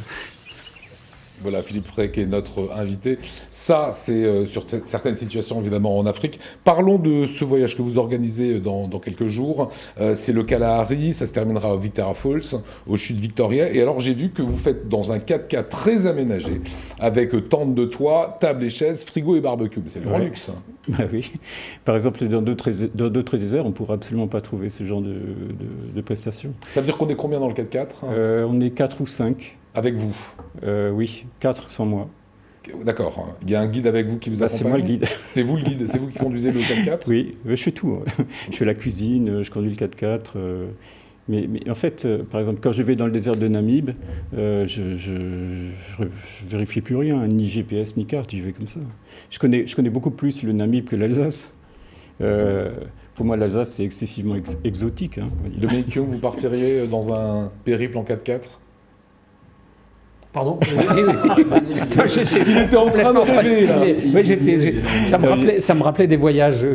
Voilà, Philippe Frey qui est notre invité. Ça, c'est sur certaines situations, évidemment, en Afrique. Parlons de ce voyage que vous organisez dans quelques jours. C'est le Kalahari, ça se terminera au Victoria Falls, aux chutes Victoria. Et alors, j'ai vu que vous faites dans un 4x4 très aménagé, avec tente de toit, table et chaises, frigo et barbecue. C'est le grand luxe. Bah oui. Par exemple, dans d'autres déserts, on ne pourra absolument pas trouver ce genre de prestations. Ça veut dire qu'on est combien dans le 4x4 On est 4 ou 5. Avec vous Oui, 4 sans moi. D'accord. Il y a un guide avec vous qui vous accompagne. C'est moi le guide. C'est vous le guide, c'est vous qui conduisez le 4x4 Oui, je fais tout. Je fais la cuisine, je conduis le 4x4. Mais en fait, par exemple, quand je vais dans le désert de Namib, je vérifie plus rien, ni GPS, ni carte, j'y vais comme ça. Je connais beaucoup plus le Namib que l'Alsace. Pour moi, l'Alsace, c'est excessivement exotique. Hein. Dominique Young, vous partiriez dans un périple en 4x4 ? Pardon. Il était en train de rêver, là. Ça me rappelait des voyages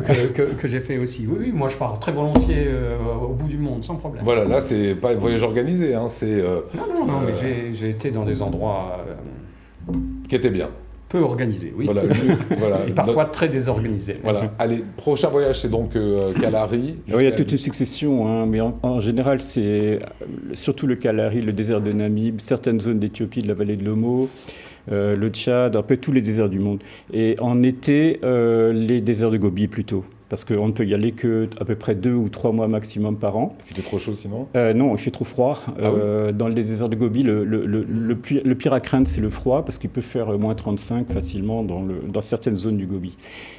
que j'ai fait aussi. Oui, moi je pars très volontiers au bout du monde, sans problème. Voilà, là c'est pas un voyage organisé, hein, c'est... Non, mais j'ai été dans des endroits... qui étaient bien. Peu organisé, oui. Voilà. Et parfois très désorganisé. Voilà. Allez, prochain voyage, c'est donc Kalahari. Il y a toute une succession, hein, mais en général, c'est surtout le Kalahari, le désert de Namib, certaines zones d'Éthiopie, de la vallée de l'Omo, le Tchad, un peu tous les déserts du monde. Et en été, les déserts de Gobi plutôt. Parce qu'on ne peut y aller qu'à peu près 2 ou 3 mois maximum par an. Il fait trop chaud sinon Non, il fait trop froid. Oui. Dans le désert de Gobi, le pire à craindre, c'est le froid, parce qu'il peut faire moins 35 facilement dans certaines zones du Gobi.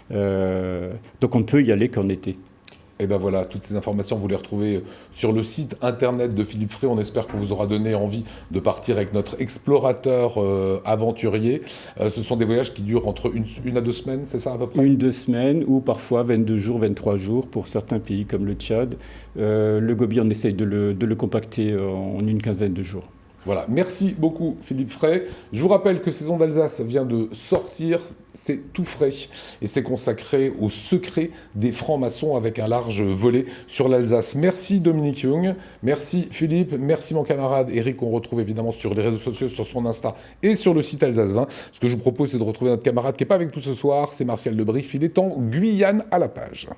Donc on ne peut y aller qu'en été. Et ben voilà, toutes ces informations, vous les retrouvez sur le site internet de Philippe Frey. On espère qu'on vous aura donné envie de partir avec notre explorateur aventurier. Ce sont des voyages qui durent entre 1 à 2 semaines, c'est ça à peu près ? 1-2 semaines, ou parfois 22 jours, 23 jours pour certains pays comme le Tchad. Le Gobi, on essaye de le compacter en une quinzaine de jours. Voilà, merci beaucoup Philippe Frey. Je vous rappelle que Saison d'Alsace vient de sortir, c'est tout frais et c'est consacré au secret des francs-maçons avec un large volet sur l'Alsace. Merci Dominique Young, merci Philippe, merci mon camarade Eric qu'on retrouve évidemment sur les réseaux sociaux, sur son Insta et sur le site Alsace 20. Ce que je vous propose c'est de retrouver notre camarade qui n'est pas avec nous ce soir, c'est Martial Debrief, il est en Guyane à la page.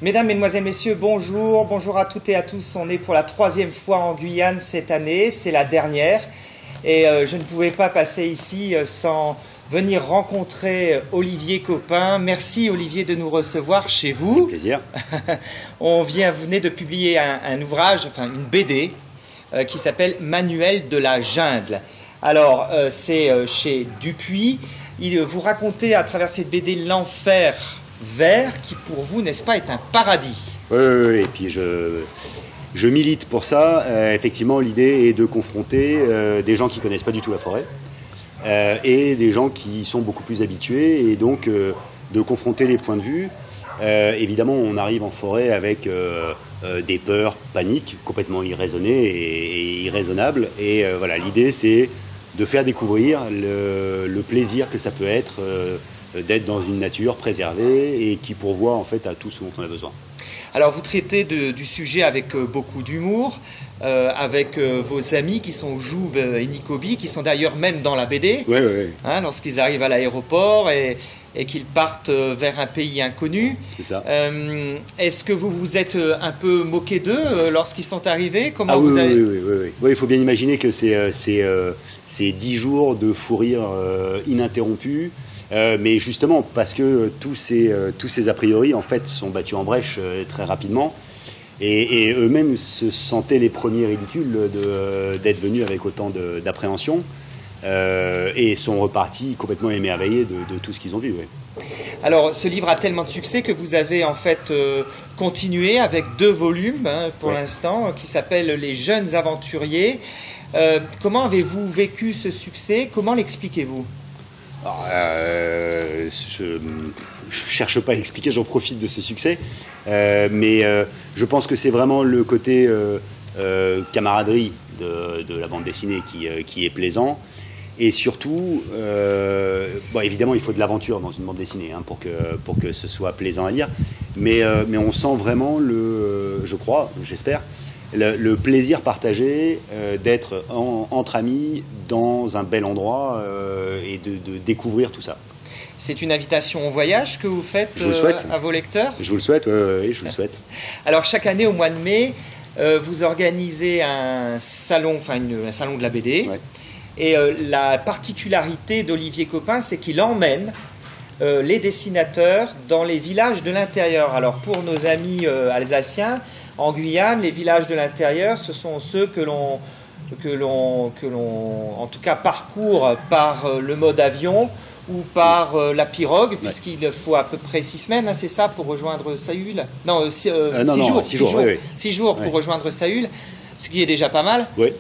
Mesdames, Mesdemoiselles, Messieurs, bonjour. Bonjour à toutes et à tous. On est pour la 3e fois en Guyane cette année. C'est la dernière. Et je ne pouvais pas passer ici sans venir rencontrer Olivier Copin. Merci Olivier de nous recevoir chez vous. C'est plaisir. Vous venez de publier un ouvrage, enfin une BD, qui s'appelle Manuel de la jungle. Alors, c'est chez Dupuis. Vous racontez à travers cette BD l'enfer vert qui pour vous, n'est-ce pas, est un paradis. Oui, et puis je milite pour ça. Effectivement, l'idée est de confronter des gens qui ne connaissent pas du tout la forêt et des gens qui sont beaucoup plus habitués et donc de confronter les points de vue évidemment, on arrive en forêt avec des peurs, paniques complètement irraisonnées et irraisonnables. Et voilà, l'idée, c'est de faire découvrir le plaisir que ça peut être d'être dans une nature préservée et qui pourvoit en fait à tout ce dont on a besoin. Alors vous traitez du sujet avec beaucoup d'humour, avec vos amis qui sont Joub et Nikobi, qui sont d'ailleurs même dans la BD, hein, lorsqu'ils arrivent à l'aéroport et qu'ils partent vers un pays inconnu. C'est ça. Est-ce que vous vous êtes un peu moqué d'eux lorsqu'ils sont arrivés? Comment oui, vous avez... oui, il faut bien imaginer que c'est 10 jours de fou rire ininterrompu. Mais justement, parce que tous ces a priori, en fait, sont battus en brèche très rapidement. Et eux-mêmes se sentaient les premiers ridicules d'être venus avec autant d'appréhension. Et sont repartis complètement émerveillés de tout ce qu'ils ont vu. Oui. Alors, ce livre a tellement de succès que vous avez en fait continué avec 2 volumes pour l'instant, qui s'appellent Les Jeunes Aventuriers. Comment avez-vous vécu ce succès? Comment l'expliquez-vous? Je cherche pas à expliquer, j'en profite de ce succès, mais je pense que c'est vraiment le côté camaraderie de la bande dessinée qui est plaisant, et surtout, évidemment il faut de l'aventure dans une bande dessinée pour que ce soit plaisant à lire, mais on sent vraiment je crois, j'espère, le plaisir partagé d'être entre amis dans un bel endroit et de découvrir tout ça. C'est une invitation au voyage que vous faites à vos lecteurs? Je vous le souhaite, oui, je vous le souhaite. Alors chaque année au mois de mai, vous organisez un salon, un salon de la BD. Ouais. Et la particularité d'Olivier Copin, c'est qu'il emmène les dessinateurs dans les villages de l'intérieur. Alors pour nos amis alsaciens, en Guyane, les villages de l'intérieur, ce sont ceux que l'on en tout cas parcourt par le mode avion ou par la pirogue, puisqu'il faut à peu près 6 semaines, c'est ça, pour rejoindre Saül? Non, 6 jours pour rejoindre Saül, ce qui est déjà pas mal. Oui.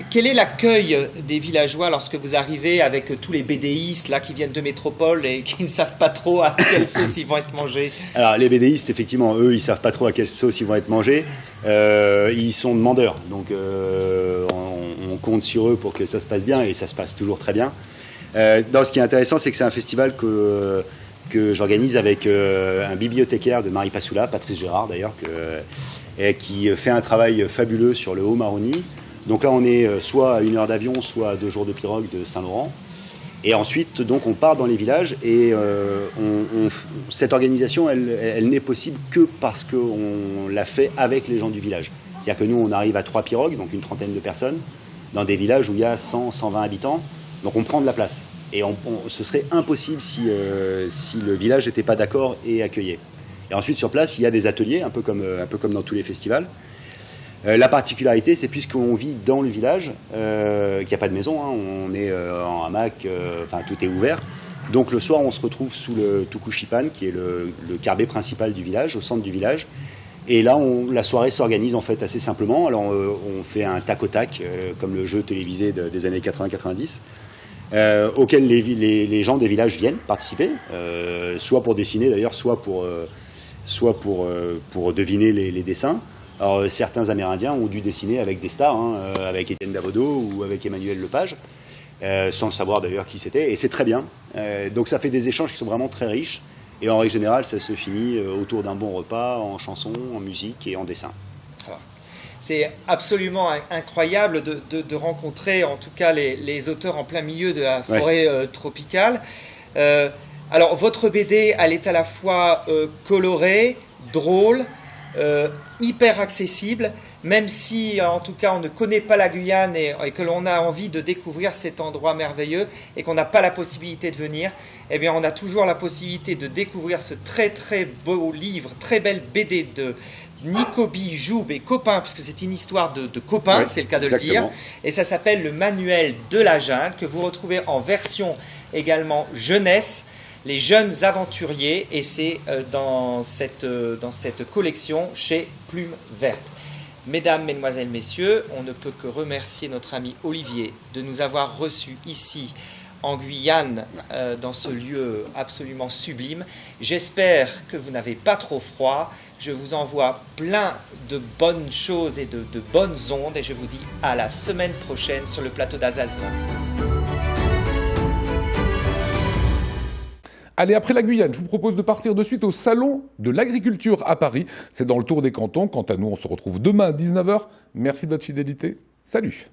Quel est l'accueil des villageois lorsque vous arrivez avec tous les BDistes là, qui viennent de métropole et qui ne savent pas trop à quelle sauce ils vont être mangés? Alors les BDistes, effectivement, eux, ils ne savent pas trop à quelle sauce ils vont être mangés. Ils sont demandeurs, donc on compte sur eux pour que ça se passe bien, et ça se passe toujours très bien. Ce qui est intéressant, c'est que c'est un festival que j'organise avec un bibliothécaire de Marie Passoula, Patrice Gérard d'ailleurs, qui fait un travail fabuleux sur le Haut-Maroni. Donc là, on est soit à 1 heure d'avion, soit à 2 jours de pirogue de Saint-Laurent. Et ensuite, donc, on part dans les villages, et cette organisation, elle n'est possible que parce qu'on l'a fait avec les gens du village. C'est-à-dire que nous, on arrive à 3 pirogues, donc une trentaine de personnes, dans des villages où il y a 100, 120 habitants. Donc on prend de la place. Et ce serait impossible si le village n'était pas d'accord et accueillait. Et ensuite, sur place, il y a des ateliers, un peu comme dans tous les festivals. La particularité, c'est puisqu'on vit dans le village, qu'il n'y a pas de maison, on est en hamac, tout est ouvert. Donc le soir, on se retrouve sous le Tukushipan, qui est le carbet principal du village, au centre du village. Et là, la soirée s'organise en fait assez simplement. Alors on fait un tac au tac, comme le jeu télévisé des années 80-90, auquel les gens des villages viennent participer, soit pour dessiner d'ailleurs, soit pour deviner les dessins. Alors certains Amérindiens ont dû dessiner avec des stars, avec Étienne Davodo ou avec Emmanuel Lepage, sans le savoir d'ailleurs qui c'était, et c'est très bien. Donc ça fait des échanges qui sont vraiment très riches, et en règle générale ça se finit autour d'un bon repas, en chansons, en musique et en dessin. C'est absolument incroyable de rencontrer en tout cas les auteurs en plein milieu de la forêt tropicale. Alors votre BD, elle est à la fois colorée, drôle, hyper accessible, même si en tout cas on ne connaît pas la Guyane et que l'on a envie de découvrir cet endroit merveilleux et qu'on n'a pas la possibilité de venir, eh bien on a toujours la possibilité de découvrir ce très très beau livre, très belle BD de Nikobi, Joub et Copin, parce que c'est une histoire de copains, c'est le cas de le dire, et ça s'appelle le Manuel de la jungle, que vous retrouvez en version également jeunesse, les jeunes aventuriers, et c'est dans cette collection chez Plume Verte. Mesdames, Mesdemoiselles, Messieurs, on ne peut que remercier notre ami Olivier de nous avoir reçus ici en Guyane, dans ce lieu absolument sublime. J'espère que vous n'avez pas trop froid. Je vous envoie plein de bonnes choses et de bonnes ondes et je vous dis à la semaine prochaine sur le plateau d'Alsace. Allez, après la Guyane, je vous propose de partir de suite au Salon de l'Agriculture à Paris. C'est dans le Tour des Cantons. Quant à nous, on se retrouve demain à 19h. Merci de votre fidélité. Salut.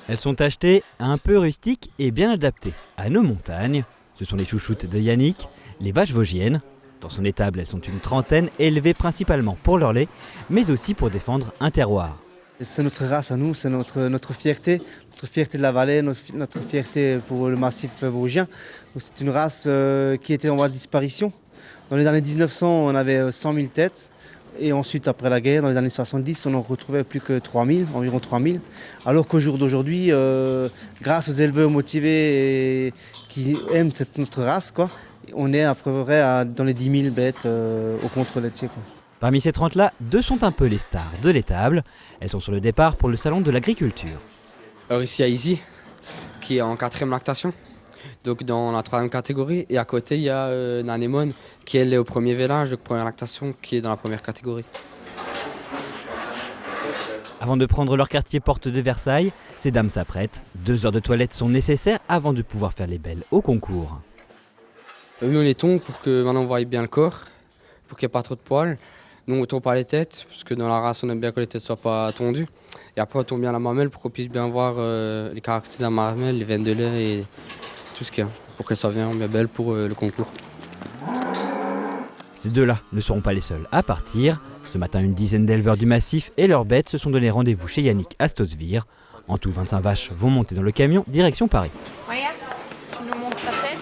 Elles sont achetées un peu rustiques et bien adaptées à nos montagnes. Ce sont les chouchoutes de Yannick, les vaches vosgiennes. Dans son étable, elles sont une trentaine, élevées principalement pour leur lait, mais aussi pour défendre un terroir. C'est notre race à nous, c'est notre fierté de la vallée, notre fierté pour le massif vosgien. C'est une race qui était en voie de disparition. Dans les années 1900, on avait 100 000 têtes. Et ensuite, après la guerre, dans les années 70, on n'en retrouvait plus que environ 3 000. Alors qu'au jour d'aujourd'hui, grâce aux éleveurs motivés et qui aiment notre race, on est à peu près dans les 10 000 bêtes au contrôle laitier. Parmi ces 30-là, 2 sont un peu les stars de l'étable. Elles sont sur le départ pour le salon de l'agriculture. Alors ici, il y a Izzy, qui est en 4e lactation, donc dans la 3e catégorie. Et à côté, il y a Nanémone, qui elle est au premier vélage, donc première lactation, qui est dans la 1re catégorie. Avant de prendre leur quartier porte de Versailles, ces dames s'apprêtent. 2 heures de toilette sont nécessaires avant de pouvoir faire les belles au concours. Oui, on les tombe pour que maintenant on voie bien le corps, pour qu'il n'y ait pas trop de poils. Nous, on ne tombe pas les têtes, parce que dans la race, on aime bien que les têtes ne soient pas tondues. Et après, on tombe bien la mamelle pour qu'on puisse bien voir les caractéristiques de la mamelle, les veines de lait et tout ce qu'il y a, pour qu'elle soit bien belle pour le concours. Ces 2-là ne seront pas les seuls à partir. Ce matin, une dizaine d'éleveurs du massif et leurs bêtes se sont donné rendez-vous chez Yannick à Stottsvire. En tout, 25 vaches vont monter dans le camion direction Paris. Maya, tu nous montres ta tête.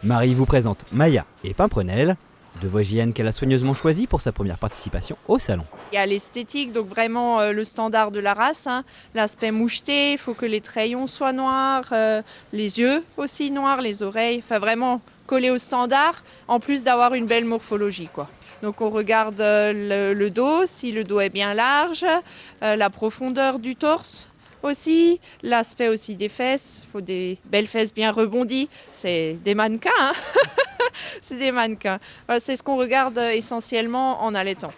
Marie vous présente Maya et Pimprenelle, 2 Vosgiennes qu'elle a soigneusement choisies pour sa première participation au salon. Il y a l'esthétique, donc vraiment le standard de la race, l'aspect moucheté, il faut que les trayons soient noirs, les yeux aussi noirs, les oreilles, enfin vraiment collé au standard, en plus d'avoir une belle morphologie, Donc on regarde le dos, si le dos est bien large, la profondeur du torse aussi, l'aspect aussi des fesses, il faut des belles fesses bien rebondies, c'est des mannequins, c'est des mannequins. Voilà, c'est ce qu'on regarde essentiellement en allaitant.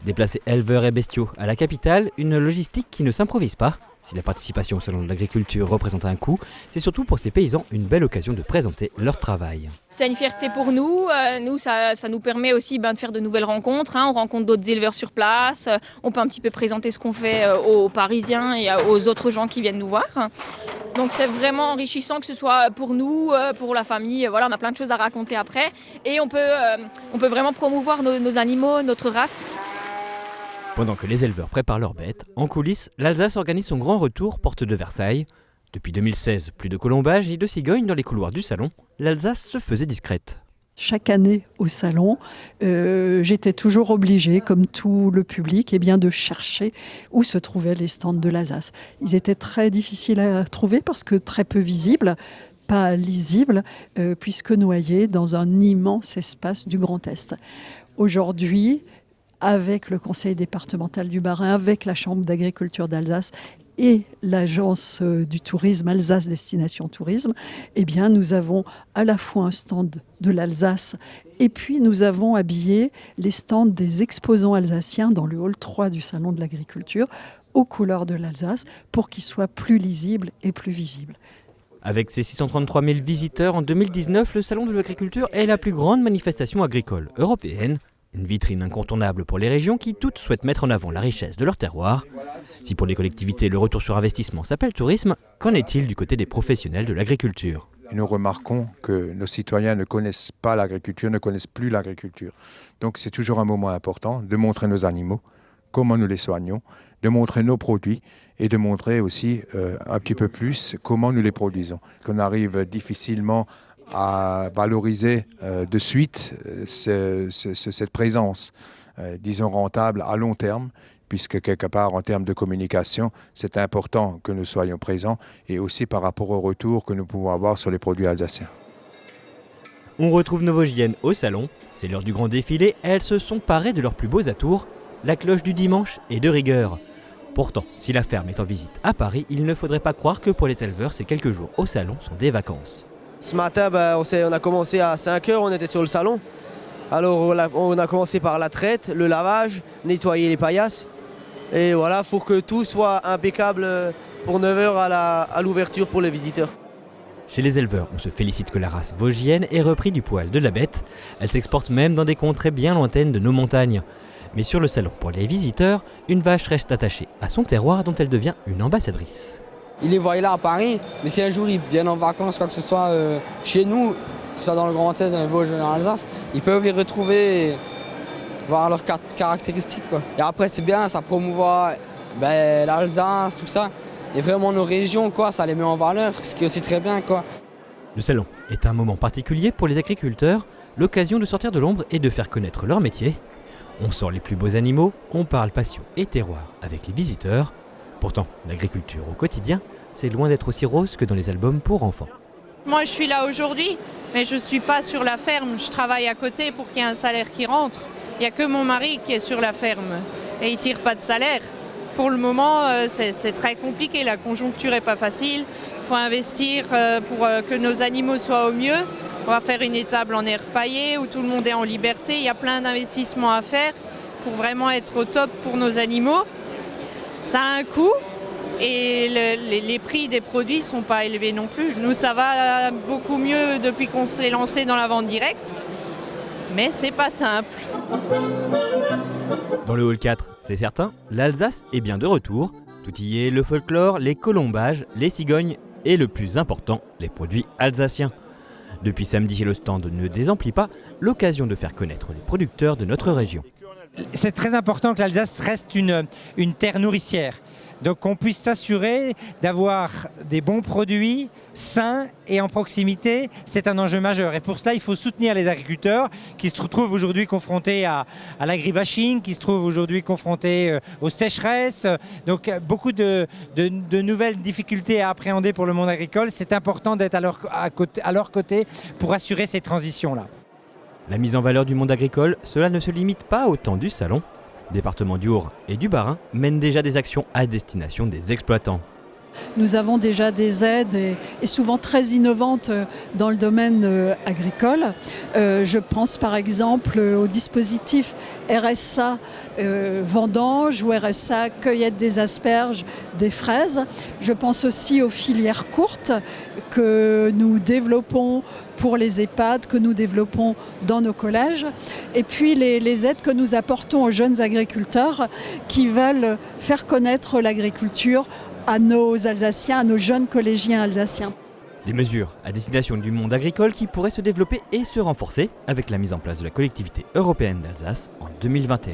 Déplacer éleveurs et bestiaux à la capitale, une logistique qui ne s'improvise pas. Si la participation au salon de l'agriculture représente un coût, c'est surtout pour ces paysans une belle occasion de présenter leur travail. C'est une fierté pour nous. Ça nous permet aussi de faire de nouvelles rencontres. On rencontre d'autres éleveurs sur place. On peut un petit peu présenter ce qu'on fait aux Parisiens et aux autres gens qui viennent nous voir. Donc c'est vraiment enrichissant, que ce soit pour nous, pour la famille. Voilà, on a plein de choses à raconter après. Et on peut vraiment promouvoir nos animaux, notre race. Pendant que les éleveurs préparent leurs bêtes, en coulisses, l'Alsace organise son grand retour porte de Versailles. Depuis 2016, plus de colombages ni de cigognes dans les couloirs du salon, l'Alsace se faisait discrète. Chaque année au salon, j'étais toujours obligée, comme tout le public, de chercher où se trouvaient les stands de l'Alsace. Ils étaient très difficiles à trouver parce que très peu visibles, pas lisibles, puisque noyés dans un immense espace du Grand Est. Aujourd'hui, avec le conseil départemental du Bas-Rhin, avec la Chambre d'agriculture d'Alsace et l'agence du tourisme Alsace Destination Tourisme, nous avons à la fois un stand de l'Alsace et puis nous avons habillé les stands des exposants alsaciens dans le hall 3 du Salon de l'agriculture aux couleurs de l'Alsace pour qu'ils soient plus lisibles et plus visibles. Avec ses 633 000 visiteurs en 2019, le Salon de l'agriculture est la plus grande manifestation agricole européenne. Une vitrine incontournable pour les régions qui toutes souhaitent mettre en avant la richesse de leur terroir. Si pour les collectivités le retour sur investissement s'appelle tourisme, qu'en est-il du côté des professionnels de l'agriculture ? Nous remarquons que nos citoyens ne connaissent pas l'agriculture, ne connaissent plus l'agriculture. Donc c'est toujours un moment important de montrer nos animaux, comment nous les soignons, de montrer nos produits et de montrer aussi un petit peu plus comment nous les produisons. Qu'on arrive difficilement à valoriser de suite cette présence, disons rentable à long terme, puisque quelque part, en termes de communication, c'est important que nous soyons présents, et aussi par rapport au retour que nous pouvons avoir sur les produits alsaciens. On retrouve nos Vosgiennes au salon. C'est l'heure du grand défilé. Elles se sont parées de leurs plus beaux atours. La cloche du dimanche est de rigueur. Pourtant, si la ferme est en visite à Paris, il ne faudrait pas croire que pour les éleveurs, ces quelques jours au salon sont des vacances. Ce matin, on a commencé à 5 h, on était sur le salon. Alors on a commencé par la traite, le lavage, nettoyer les paillasses. Et voilà, il faut que tout soit impeccable pour 9 h à l'ouverture pour les visiteurs. Chez les éleveurs, on se félicite que la race vosgienne ait repris du poil de la bête. Elle s'exporte même dans des contrées bien lointaines de nos montagnes. Mais sur le salon, pour les visiteurs, une vache reste attachée à son terroir dont elle devient une ambassadrice. Ils les voient là à Paris, mais si un jour ils viennent en vacances, quoi que ce soit chez nous, que ce soit dans le Grand Est, dans les Vosges, en Alsace, ils peuvent les retrouver et voir leurs caractéristiques, quoi. Et après c'est bien, ça promouvoit l'Alsace, tout ça. Et vraiment nos régions, quoi, ça les met en valeur, ce qui est aussi très bien, quoi. Le salon est un moment particulier pour les agriculteurs, l'occasion de sortir de l'ombre et de faire connaître leur métier. On sort les plus beaux animaux, on parle passion et terroir avec les visiteurs. Pourtant, l'agriculture au quotidien, c'est loin d'être aussi rose que dans les albums pour enfants. Moi, je suis là aujourd'hui, mais je ne suis pas sur la ferme. Je travaille à côté pour qu'il y ait un salaire qui rentre. Il n'y a que mon mari qui est sur la ferme et il ne tire pas de salaire. Pour le moment, c'est très compliqué. La conjoncture n'est pas facile. Il faut investir pour que nos animaux soient au mieux. On va faire une étable en air paillé où tout le monde est en liberté. Il y a plein d'investissements à faire pour vraiment être au top pour nos animaux. Ça a un coût et les prix des produits ne sont pas élevés non plus. Nous, ça va beaucoup mieux depuis qu'on s'est lancé dans la vente directe, mais c'est pas simple. Dans le hall 4, c'est certain, l'Alsace est bien de retour. Tout y est, le folklore, les colombages, les cigognes et le plus important, les produits alsaciens. Depuis samedi, le stand ne désemplit pas, l'occasion de faire connaître les producteurs de notre région. C'est très important que l'Alsace reste une terre nourricière. Donc qu'on puisse s'assurer d'avoir des bons produits sains et en proximité, c'est un enjeu majeur. Et pour cela, il faut soutenir les agriculteurs qui se retrouvent aujourd'hui confrontés à l'agribashing, qui se trouvent aujourd'hui confrontés aux sécheresses. Donc beaucoup de nouvelles difficultés à appréhender pour le monde agricole. C'est important d'être à leur côté pour assurer ces transitions-là. La mise en valeur du monde agricole, cela ne se limite pas au temps du salon. Départements du Haut-Rhin et du Bas-Rhin mènent déjà des actions à destination des exploitants. Nous avons déjà des aides et souvent très innovantes dans le domaine agricole. Je pense par exemple au dispositif RSA vendange ou RSA cueillette des asperges, des fraises. Je pense aussi aux filières courtes que nous développons pour les EHPAD, que nous développons dans nos collèges. Et puis les aides que nous apportons aux jeunes agriculteurs qui veulent faire connaître l'agriculture à nos Alsaciens, à nos jeunes collégiens alsaciens. Des mesures à destination du monde agricole qui pourraient se développer et se renforcer avec la mise en place de la collectivité européenne d'Alsace en 2021.